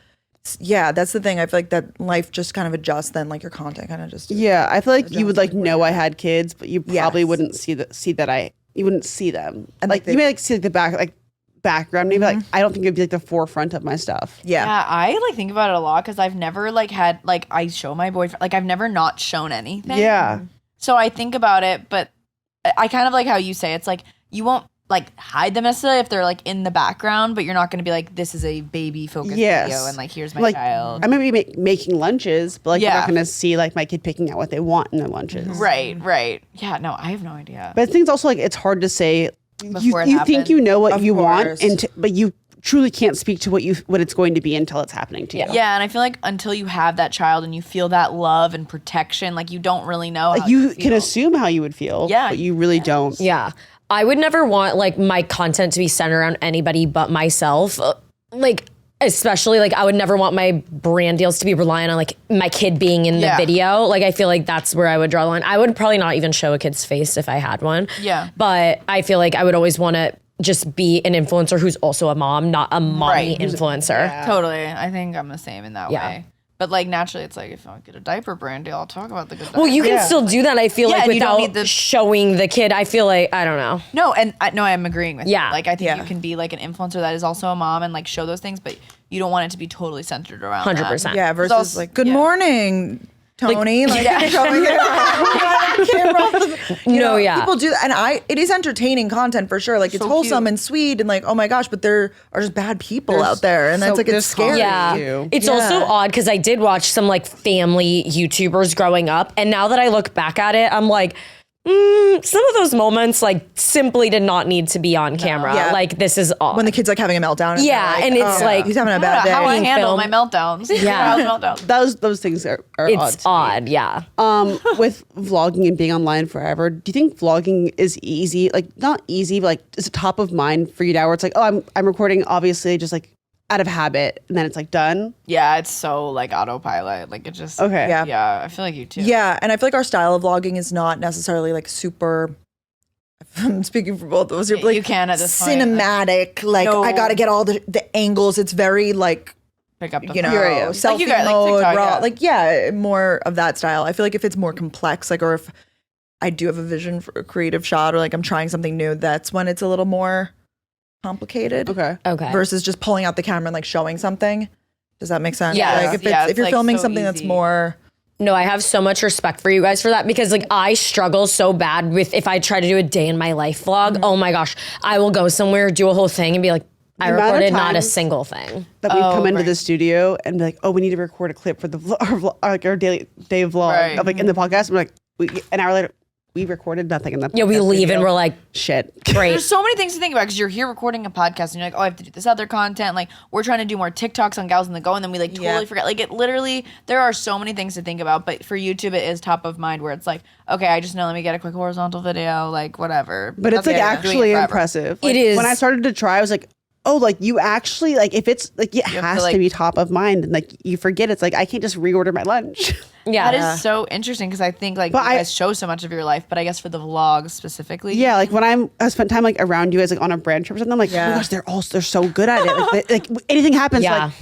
Yeah, that's the thing. I feel like that life just kind of adjusts. Then like your content kind of just Yeah, I feel like you would like know I had kids, but you probably Yes. wouldn't see that you wouldn't see them. And, Like like, you may like see like the background. Maybe like I don't think it'd be like the forefront of my stuff. Yeah. Yeah, I like think about it a lot because I've never like had like I show my boyfriend like I've never not shown anything. Yeah. So I think about it, but I kind of like how you say it's like you won't like hide them necessarily if they're like in the background, but you're not going to be like this is a baby focused video and like here's my like, child. I may be making lunches, but like you're Yeah. not going to see like my kid picking out what they want in their lunches. Right. Yeah, no, I have no idea. But I think it's also like it's hard to say. Before it You happens. think you know what Of you want, course. but you truly can't speak to what it's going to be until it's happening to you. Yeah, and I feel like until you have that child and you feel that love and protection, like you don't really know Like how you feel. can assume how you would feel, Yeah. but you really don't. Yeah. I would never want like my content to be centered around anybody but myself. Like, especially like I would never want my brand deals to be relying on like my kid being in the Yeah. video. Like I feel like that's where I would draw the line. I would probably not even show a kid's face if I had one. Yeah. But I feel like I would always want to just be an influencer who's also a mom, not a mommy Right. influencer. Totally. I think I'm the same in that Yeah. way. But like naturally, it's like if I get a diaper brand deal, I'll talk about the good. Well, you can diapers. still do that. I feel Yeah, like and you don't without need the- showing the kid. I feel like I don't know. No, and I'm agreeing with Yeah. you. Like I think Yeah. you can be like an influencer that is also a mom and like show those things, but you don't want it to be totally centered around 100%. Yeah, versus also- like, good yeah. morning, Tony. Like, showing it around camera. You know, yeah. people do that. And it is entertaining content for sure. Like, it's So wholesome cute. and sweet and like, oh my gosh, but there are just bad people out there. And that's like, it's there's scary. harm. Yeah. too. It's Yeah. also odd because I did watch some like family YouTubers growing up. And now that I look back at it, I'm like, some of those moments like simply did not need to be on camera. Yeah. Like this is odd. When the kid's like having a meltdown. And Yeah, they're like, and it's oh, like- he's having a I bad don't know how I day. Being handle filmed. my meltdowns. Yeah. meltdowns. Those things are odd. it's to me. odd. Yeah. With vlogging and being online forever, do you think vlogging is easy? Like not easy, but like is it top of mind for you now? Where it's like, oh, I'm recording obviously just like out of habit, and then it's like done. Yeah, it's so like autopilot. Like it just Okay. Yeah. Yeah, I feel like you too. Yeah, and I feel like our style of vlogging is not necessarily like super. I'm speaking for both of us. Like You can at this point. cinematic. Like No. I got to get all the angles. It's very like Pick up the you know phone. Curious. selfie Like you got, like, mode, TikTok, raw. yeah. Like yeah, more of that style. I feel like if it's more complex, like or if I do have a vision for a creative shot or like I'm trying something new, that's when it's a little more complicated. Okay. Okay. Versus just pulling out the camera and like showing something. Does that make sense? Yeah. Like Yeah, if it's, you're like, filming so something that's easy. more. No, I have so much respect for you guys for that because like I struggle so bad with if I try to do a day in my life vlog. Oh my gosh, I will go somewhere, do a whole thing, and be like, I The amount of recorded not a times- single thing. That we'd come into right. the studio and be like, oh, we need to record a clip for the like our daily day vlog Right. of like in the podcast. And we're like, an hour later, we recorded nothing in the Yeah, we podcast leave studio. and we're like, shit. great. There's so many things to think about because you're here recording a podcast and you're like, oh, I have to do this other content. Like, we're trying to do more TikToks on Gals on the Go, and then we like totally Yeah. forget. Like, it literally, there are so many things to think about. But for YouTube, it is top of mind where it's like, okay, I just know, let me get a quick horizontal video, like whatever. But it's like That's it. Doing actually it forever. impressive. It Like, is. When I started to try, I was like, oh, like you actually like if it's like it have has to, to like- be top of mind and like you forget it's like I can't just reorder my lunch. Yeah. That is so interesting because I think like But you I- guys show so much of your life, but I guess for the vlogs specifically. Yeah, like when I spent time like around you guys like on a brand trip or something, I'm like, oh my gosh, they're so good at it. Like, like anything happens, Yeah. like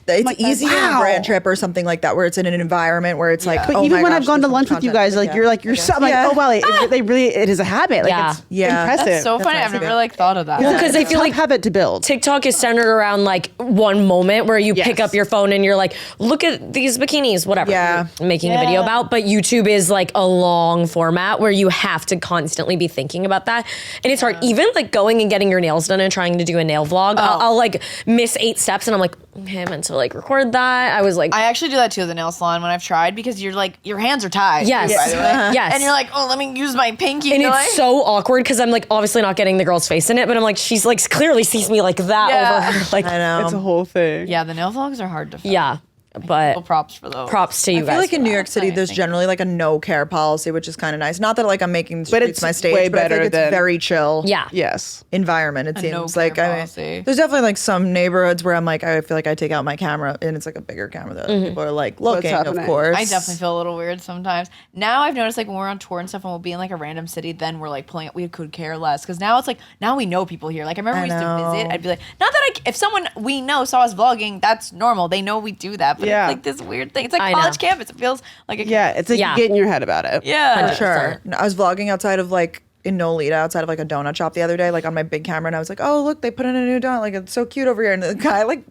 It's like, easier in a wow. brand trip or something like that where it's in an environment where it's like, but oh even my when gosh, I've gone to there's so lunch much with you content. guys, like you're so I'm like, Yeah. oh wow, they really it is a habit. Like Yeah. it's Yeah. impressive. That's so funny. nice I've to never do. like thought of that. Well, 'cause I It's a feel tough like habit to build. TikTok is centered around like one moment where you pick Yes. up your phone and you're like, look at these bikinis, whatever. Yeah. you're making a video about. But YouTube is like a long format where you have to constantly be thinking about that. And it's hard. Even like going and getting your nails done and trying to do a nail vlog, I'll like miss 8 steps and I'm like, okay, I meant to like record that. I was like, I actually do that too at the nail salon when I've tried because you're like, your hands are tied. Yes. By the way. Yes. And you're like, oh, let me use my pinky. and to, it's like- so awkward because I'm like obviously not getting the girl's face in it, but I'm like, she's like clearly sees me like that Yeah. over her. Like, I know. It's a whole thing. Yeah, the nail vlogs are hard to film. yeah. But Well, props for those. props to you I guys. feel like in for New that. York City, there's generally like a no care policy, which is kind of nice. Not that like I'm making the But streets it's my stage, way but I feel better like it's than- very chill. Yeah. Yes. Environment. It A seems no-care like I mean, policy. there's definitely like some neighborhoods where I'm like I feel like I take out my camera and it's like a bigger camera that people are like looking. Of happening? course, I definitely feel a little weird sometimes. Now I've noticed like when we're on tour and stuff and we'll be in like a random city, then we're like pulling it. We could care less because now it's like now we know people here. Like I remember we used to visit. I'd be like, not that if someone we know saw us vlogging, that's normal. They know we do that. But Yeah. it's like this weird thing. It's like I college know. campus. It feels like a Yeah, it's like Yeah. you get in your head about it. yeah. sure. I was vlogging outside of like in Nolita outside of like a donut shop the other day, like on my big camera, and I was like, oh look, they put in a new donut, like it's so cute over here. And the guy like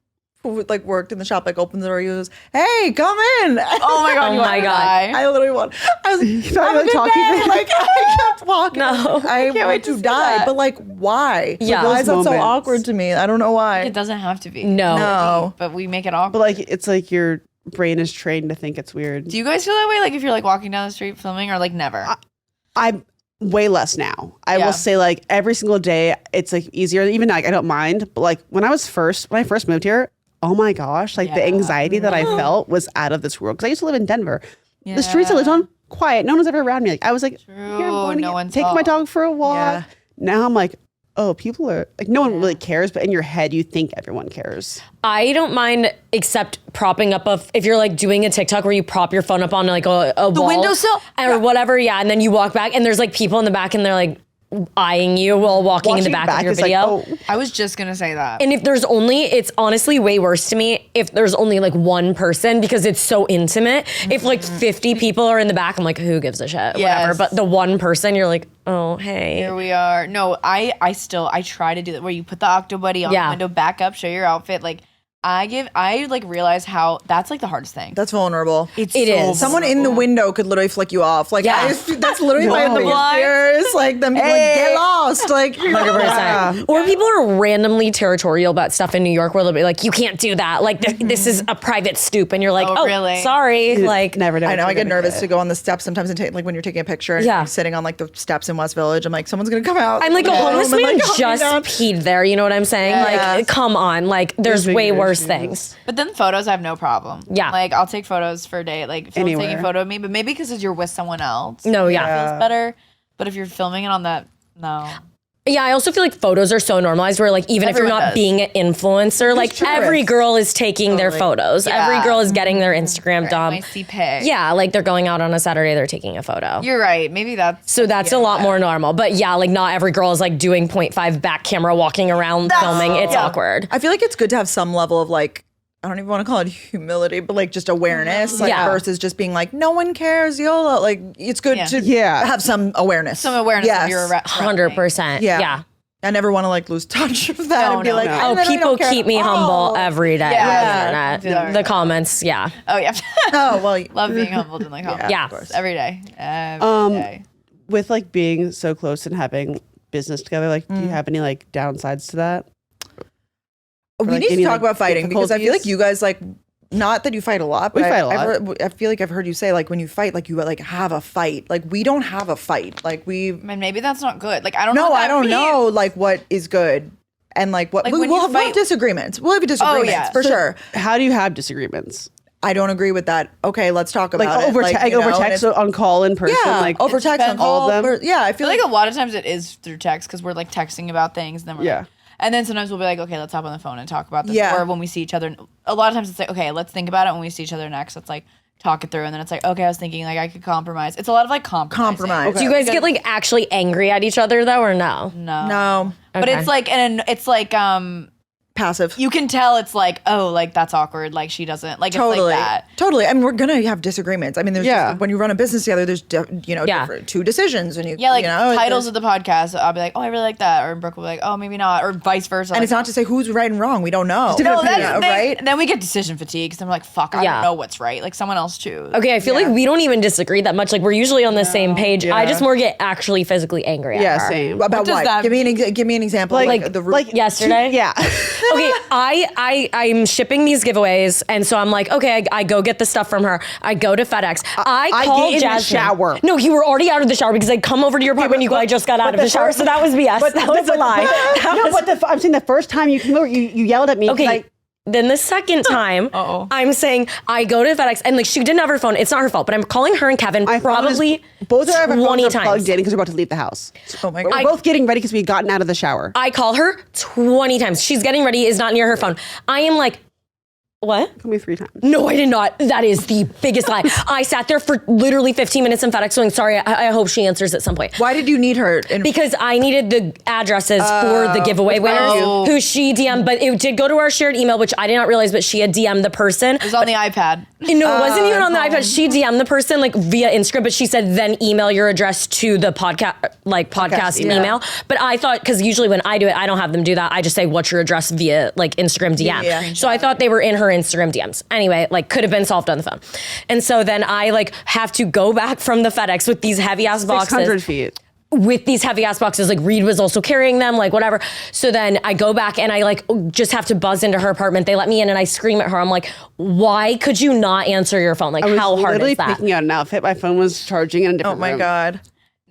who like worked in the shop like opens the door, he goes, hey, come in. Oh my god! Oh my God. I literally want. I was have a like good talking day. to Like I kept walking. No. I can't wait want to to see die. that. But like, why? Yeah. Like, why is that Those so moments. awkward to me? I don't know why. It doesn't have to be. No. But we make it awkward. But like it's like your brain is trained to think it's weird. Do you guys feel that way? Like if you're like walking down the street filming, or like never? I'm way less now. I Yeah. will say like every single day it's like easier. Even like I don't mind. But like when I first moved here, oh my gosh, like the Yeah. anxiety that I felt was out of this world. Because I used to live in Denver. Yeah. The streets I lived on, quiet. No one was ever around me. Like I was like, True. here, I'm going to No one's take my home. dog for a walk. Yeah. Now I'm like, oh, people are like, no one really cares, but in your head you think everyone cares. I don't mind, except propping up if you're like doing a TikTok where you prop your phone up on like a wall windowsill? or whatever, and then you walk back and there's like people in the back and they're like eyeing you while walking in the Watching back of your is like, video. oh, I was just gonna say that. And if there's only, it's honestly way worse to me if there's only like one person because it's so intimate. If like 50 people are in the back, I'm like, who gives a shit? Yes. Whatever. But the one person, you're like, oh, hey. Here we are. No, I try to do that where you put the Octobuddy on Yeah. the window, back up, show your outfit. Like I like realize how that's like the hardest thing. That's vulnerable. It so is. Someone in the window could literally flick you off. Like, Yeah. that's literally my Whoa. biggest fears. Like, them being like, get lost. Like, 100%. Or people are randomly territorial about stuff in New York where they'll be like, you can't do that. Like, this is a private stoop. And you're like, Oh, oh, really? sorry. Like, never. I know. I get nervous to to go on the steps sometimes and take, like, when you're taking a picture and Yeah. you're sitting on, like, the steps in West Village. I'm like, someone's going to come out. I'm like, a Yeah. homeless And, man like, calm me just down. peed there. You know what I'm saying? Yeah. Like, come on. Like, there's Bigger way worse issues. things. But then photos, I have no problem. Yeah. Like I'll take photos for a date. Like if someone's taking Anywhere. a photo of me, but maybe because you're with someone else. No, it yeah. feels better. But if you're filming it on that, no. Yeah, I also feel like photos are so normalized where like even if Everyone you're not does. being an influencer, like every girl is taking their photos. Yeah. Every girl is getting their Instagram dump. NYC pic. Yeah, like they're going out on a Saturday, they're taking a photo. You're right. Maybe that's So that's a lot more normal. But yeah, like not every girl is like doing 0.5 back camera walking around filming. It's awkward. I feel like it's good to have some level of, like, I don't even want to call it humility, but like just awareness, like Yeah. versus just being like, no one cares, YOLO. Like, it's good Yeah. to Yeah. have some awareness. some awareness Yes. of your 100%. Yeah. Yeah. I never want to like lose touch of that No, and be no, like, no. I Oh, literally people don't care keep me at humble all. every day Yeah. on the Yeah. internet. The comments, yeah. Oh yeah. Oh, well, Love being humbled in the comments. Yeah. Of course. Every day. Every day. with like being so close and having business together. Like, do you have any like downsides to that? we like, need to any, talk like, about fighting because I feel like difficulties? you guys like, not that you fight a lot, but We fight a I feel like I've heard you say like when you fight, like you like have a fight. Like we don't have a fight. Like we I mean, maybe that's not good. Like I don't know. no, what I that don't means. know like what is good and like what Like, we'll when you have fight- disagreements. We'll have disagreements yeah. for sure. How do you have disagreements? I don't agree with that. Okay, let's talk Like about over, it. like, you over know, and text, it's- on call, in person? yeah, like over text on depends. call. All of them? Yeah, I I feel feel like a lot of times it is through text because we're like texting about things. And then we're Yeah. like, and then sometimes we'll be like, okay, let's hop on the phone and talk about this. Yeah. Or when we see each other, a lot of times it's like, okay, let's think about it when we see each other next. Let's like talk it through. And then it's like, okay, I was thinking like I could compromise. It's a lot of like Compromise. Do you guys get like actually angry at each other though, or no? no But Okay. it's like, and it's like, passive. you can tell it's like, oh, like that's awkward. Like she doesn't like Totally, it's like that. totally. I mean, we're gonna have disagreements. I mean, there's Yeah. just, when you run a business together, there's Yeah. different, two decisions, and you Yeah, like you know, titles there's- of the podcast, I'll be like, oh, I really like that. Or Brooke will be like, oh, maybe not. Or vice versa. and like, it's not to say who's right and wrong. We don't know. no, Yeah, that's right. Then we get decision fatigue because I'm like, fuck, I Yeah. don't know what's right. Like someone else choose. Okay, I feel like we don't even disagree that much. Like we're usually on the same page. I just more get actually physically angry at yeah, her. same. About does what? that Give me an example. Like the like yesterday? Yeah. Okay, I'm shipping these giveaways, and so I'm like, okay, I go get the stuff from her. I go to FedEx. I call get in the Jasmine. shower. No, you were already out of the shower because I'd come over to your apartment. and you go, I just got out of the shower, so that was BS. That was a lie. That No, was- but I'm saying the first time you came over, you yelled at me. 'cause Okay. Then the second time, I'm saying I go to FedEx and like she didn't have her phone. It's not her fault, but I'm calling her and Kevin probably both of our 20 phones are times. plugged in because we're about to leave the house. Oh my We're God. both getting ready because we had gotten out of the shower. I call her 20 times. She's getting ready, is not near her phone. I am like, What? Call me 3 times. No, I did not. That is the biggest lie. I sat there for literally 15 minutes in FedEx going, sorry, I hope she answers at some point. Why did you need her? Because I needed the addresses for the giveaway winners who she DM'd, but it did go to our shared email, which I did not realize, but she had DM'd the person. It was on the iPad. No, it wasn't even on the iPad. She DM'd the person like via Instagram, but she said then email your address to the podcast email. But I thought, because usually when I do it, I don't have them do that. I just say, what's your address via like Instagram DM. Yeah. So I thought they were in her Instagram DMs. Anyway, like could have been solved on the phone. And so then I like have to go back from the FedEx with these heavy ass boxes. 600 feet. With these heavy ass boxes, like Reed was also carrying them, like whatever. So then I go back and I like just have to buzz into her apartment. They let me in and I scream at her. I'm like, why could you not answer your phone? Like, how hard literally is that? picking out an outfit. My phone was charging in a different Oh my room. God.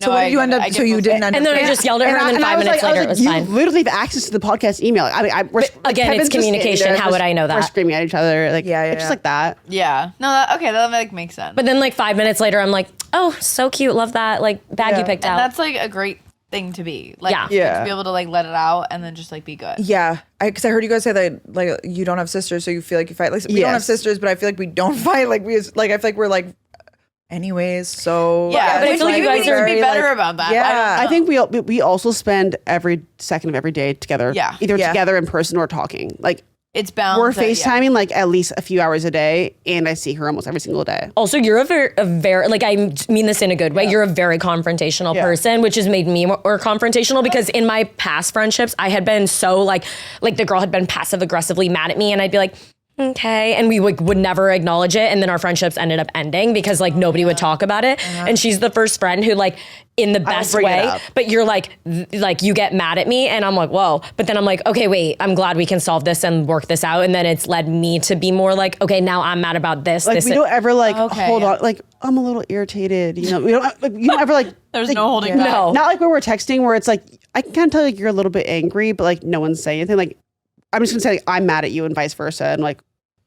No, So what I did you get end it. up? I get So you both didn't end up. And then I just yelled at her, and then 5 minutes later, it was you fine. literally have access to the podcast email. I mean, again, Kevin's it's just sitting communication. there, How would I know We're that? screaming at each other. Like, Yeah, it's just yeah. like that. Yeah. No, that like makes sense. But then like 5 minutes later, I'm like, oh, so cute. Love that. Like bag you picked and out. that's like a great thing to be. Like, Yeah. Yeah. to be able to like let it out and then just like be good. Yeah, because I heard you guys say that like you don't have sisters, so you feel like you fight. Like we don't have Yes. sisters, but I feel like we don't fight. Like I feel like we're like, anyways. So Yeah, but I which feel like you maybe guys we need to are be better about that. Yeah. I think we also spend every second of every day together. Yeah. Either Yeah. together in person or talking. Like, It's bound. we're to- yeah. FaceTiming like at least a few hours a day, and I see her almost every single day. Also, you're a very like I mean this in a good way. You're a very confrontational person, which has made me more confrontational because in my past friendships, I had been so like the girl had been passive aggressively mad at me, and I'd be like, okay, and we would never acknowledge it, and then our friendships ended up ending because like nobody would talk about it, and she's the first friend who like in the best bring it way, up. but you're like you get mad at me, and I'm like whoa, but then I'm like okay wait, I'm glad we can solve this and work this out, and then it's led me to be more like okay now I'm mad about this. Like, this we don't ever like Okay, hold yeah. on. Like, I'm a little irritated. You know, we don't. Like, you don't ever like. There's like, no holding back. No. Not like when we're texting, where it's like I can kind of tell like you're a little bit angry, but like no one's saying anything. Like, I'm just gonna say like, I'm mad at you, and vice versa, and like.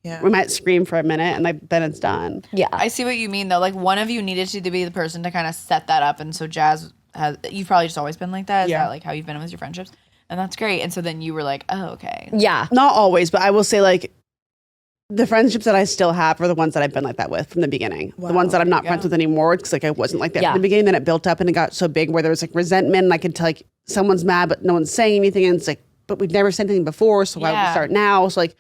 Yeah. We might scream for a minute and like then it's done. yeah. I see what you mean though. Like one of you needed to be the person to kind of set that up, and so Jazz has. You've probably just always been like that. Is Yeah. that like how you've been with your friendships? And that's great. And so then you were like, oh okay. Yeah. Not always, but I will say like the friendships that I still have are the ones that I've been like that with from the beginning. The ones that I'm not friends with anymore because like I wasn't like that Yeah. from the beginning. Then it built up and it got so big where there was like resentment. And I could tell like someone's mad, but no one's saying anything. And it's like, but we've never said anything before, so why would we Yeah. start now? So like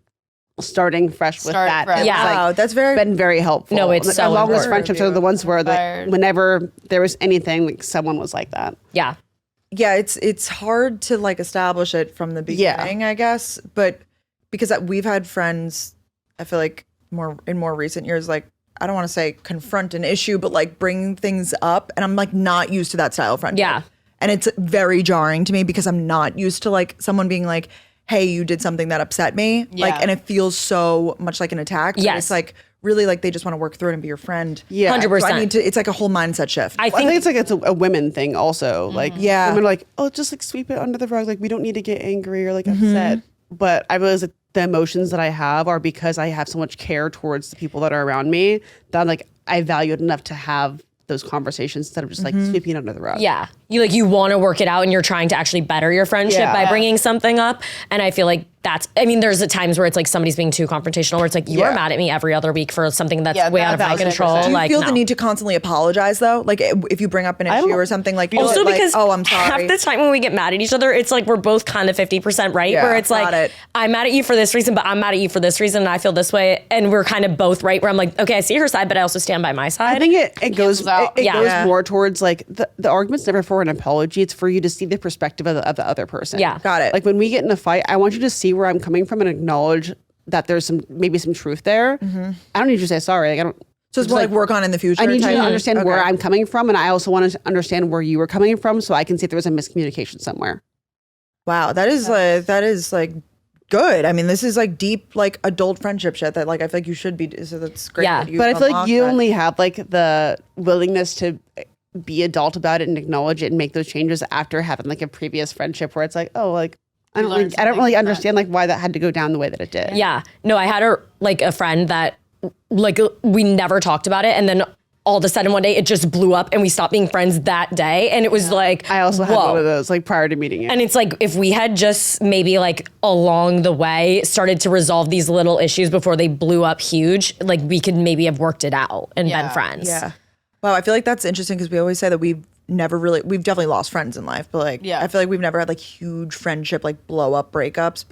starting fresh with Start that. fresh. It's, Yeah. like, Wow, that's very. been very helpful. No, it's Like, so our longest important. friendships are the ones where Inspired. like whenever there was anything, like someone was like that. Yeah. Yeah, it's hard to like establish it from the beginning, I guess. But because we've had friends, I feel like in more recent years, like I don't want to say confront an issue, but like bring things up, and I'm like not used to that style of friendship. Yeah. And it's very jarring to me because I'm not used to like someone being like, hey, you did something that upset me. Yeah. Like, and it feels so much like an attack. But Yes. It's like really like they just want to work through it and be your friend. Yeah. 100%. So I need to, it's like a whole mindset shift. I I think think it's like it's a women thing also. Like Yeah. women are like, oh, just like sweep it under the rug. Like we don't need to get angry or like upset. But I realize that the emotions that I have are because I have so much care towards the people that are around me that like I value it enough to have those conversations instead of just like sweeping it under the rug. yeah. You want to work it out and you're trying to actually better your friendship Yeah. by bringing something up. And I feel like there's at times where it's like somebody's being too confrontational where it's like you are Yeah. mad at me every other week for something that's Yeah, way out of my 1000%. control. Do you like feel no. the need to constantly apologize though? Like if you bring up an issue don't or something, like Also like, because oh, I'm sorry. half the time when we get mad at each other, it's like we're both kind of 50% right. Yeah, where it's got like it. I'm mad at you for this reason, but I'm mad at you for this reason, and I feel this way, and we're kind of both right. Where I'm like, okay, I see her side, but I also stand by my side. I think it goes out. it Yeah. goes Yeah. more towards like the argument's never for an apology. It's for you to see the perspective of the other person. Yeah. Got it. Like when we get in a fight, I want you to see where I'm coming from and acknowledge that there's maybe some truth there. I don't need you to say sorry. Like I don't. so it's more like work on in the future. I need you type to thing? understand where Okay. I'm coming from, and I also want to understand where you were coming from, so I can see if there was a miscommunication somewhere. Wow, that is like good. I mean, this is like deep, like adult friendship shit that like I feel like you should be. So that's great. Yeah, that you've But I feel like unlocked you that. only have like the willingness to be adult about it and acknowledge it and make those changes after having like a previous friendship where it's like, oh, like I don't learned really something from understand like why that had to go down the way that it did. Yeah. No, I had a friend that like we never talked about it. And then all of a sudden one day it just blew up and we stopped being friends that day. And it was like, I also had whoa. one of those like prior to meeting you. And it's like, if we had just maybe like along the way started to resolve these little issues before they blew up huge, like we could maybe have worked it out and been friends. Yeah. Wow, I feel like that's interesting because we always say that we've definitely lost friends in life, but like, I feel like we've never had like huge friendship, like blow up breakups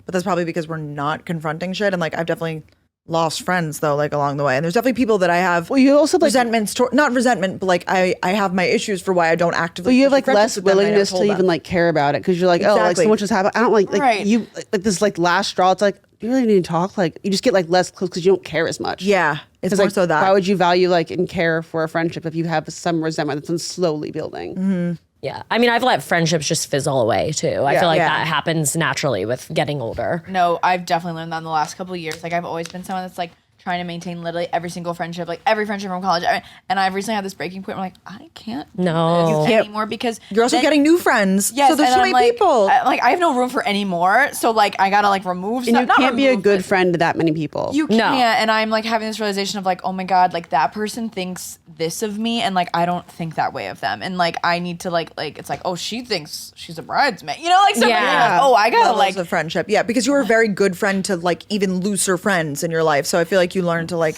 but that's probably because we're not confronting shit. And like, I've definitely lost friends though, like along the way. And there's definitely people that I have you also like resentments, not resentment, but like I have my issues for why I don't actively. Well, you have like pursue less friendships with them, and I willingness never to told even them. like care about it because you're like, oh, like Exactly. so much has happened. I don't like Right. you like this like last straw. It's like, do you really need to talk? Like you just get like less close because you don't care as much. Yeah, it's more like, so that. why would you value like and care for a friendship if you have some resentment that's been slowly building? Mm-hmm. Yeah. I mean, I've let friendships just fizzle away too. I feel like that happens naturally with getting older. No, I've definitely learned that in the last couple of years. Like I've always been someone that's like trying to maintain literally every single friendship, like every friendship from college. And I've recently had this breaking point where I'm like, I can't do No. this anymore because You're also getting new friends. Yes, so there's and so I'm many like, people. I have no room for any more. So like I gotta like remove And stuff. you Not can't be a remove, good but friend to that many people. You No. can't. And I'm like having this realization of like, oh my God, like that person thinks this of me and like I don't think that way of them. And like I need to like it's like, oh, she thinks she's a bridesmaid. You know, like something Yeah. like, oh, I gotta Levels like of friendship. Yeah, because you were a very good friend to like even looser friends in your life. So I feel like you learned to like,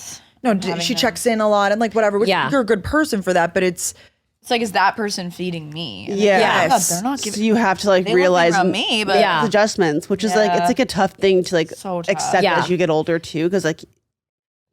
she checks in a lot and like whatever. Which you're a good person for that, but it's like, is that person feeding me? And Yeah. like, they're not giving So you have to like they love me realize around me, but Yeah. adjustments, which is like it's like a tough thing to like So tough. accept Yeah. as you get older too, because like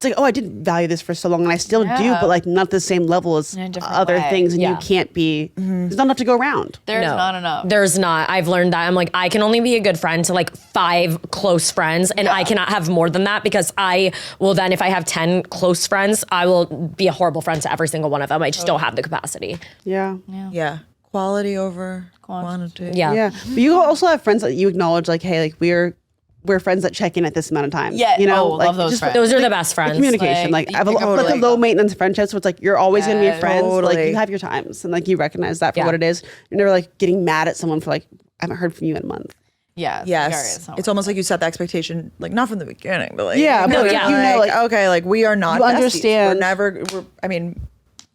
it's like, oh, I didn't value this for so long, and I still do, Yeah. but like not the same level as In a different other way. things, and Yeah. you can't be. There's not enough to go around. there's No. not enough. There's not. I've learned that. I'm like, I can only be a good friend to like 5 close friends, and I cannot have more than that because I will then, if I have 10 close friends, I will be a horrible friend to every single one of them. I just don't have the capacity. Yeah. quality over quantity. Yeah. Yeah. But you also have friends that you acknowledge, like, hey, like we're friends that check in at this amount of time. Yeah. You know, Oh, like love those just friends. Those are the best friends. communication. Like, Like I have you a, pick like up a low maintenance friendship, so it's like you're always gonna be Yeah, friends. But, like totally. you have your times, and like you recognize that for Yeah. what it is. You're never like getting mad at someone for like I haven't heard from you in a month. Yeah. Yes, it's almost like you set the expectation, like not from the beginning, but like Yeah, No, but yeah. you know, like okay, like we are not you besties. understand- I mean,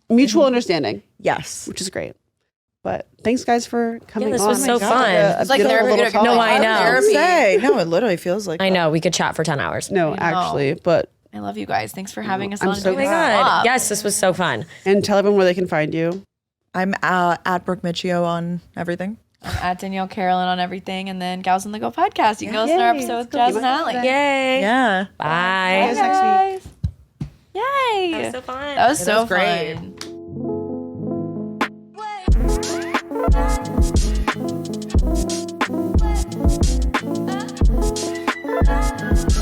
mutual understanding, yes. which is great. But thanks guys for coming. this on. was so fun. It's like beautiful therapeutic. little talk. No, I know. Therapy. Say no, it literally feels like I know. We could chat for 10 hours. No, actually, but I love you guys. Thanks for having us I'm on. so Oh my God. Yes, this was so fun. and tell everyone where they can find you. I'm at Brooke Miccio on everything. I'm at Danielle Carolan on everything, and then Gals on the Go podcast. You can go listen to our Yay, episode with let's Jazz go. and Halley. Yay. Yeah. Bye. See you guys next week. Yay! That was so fun. That was so great. fun. We'll be right back.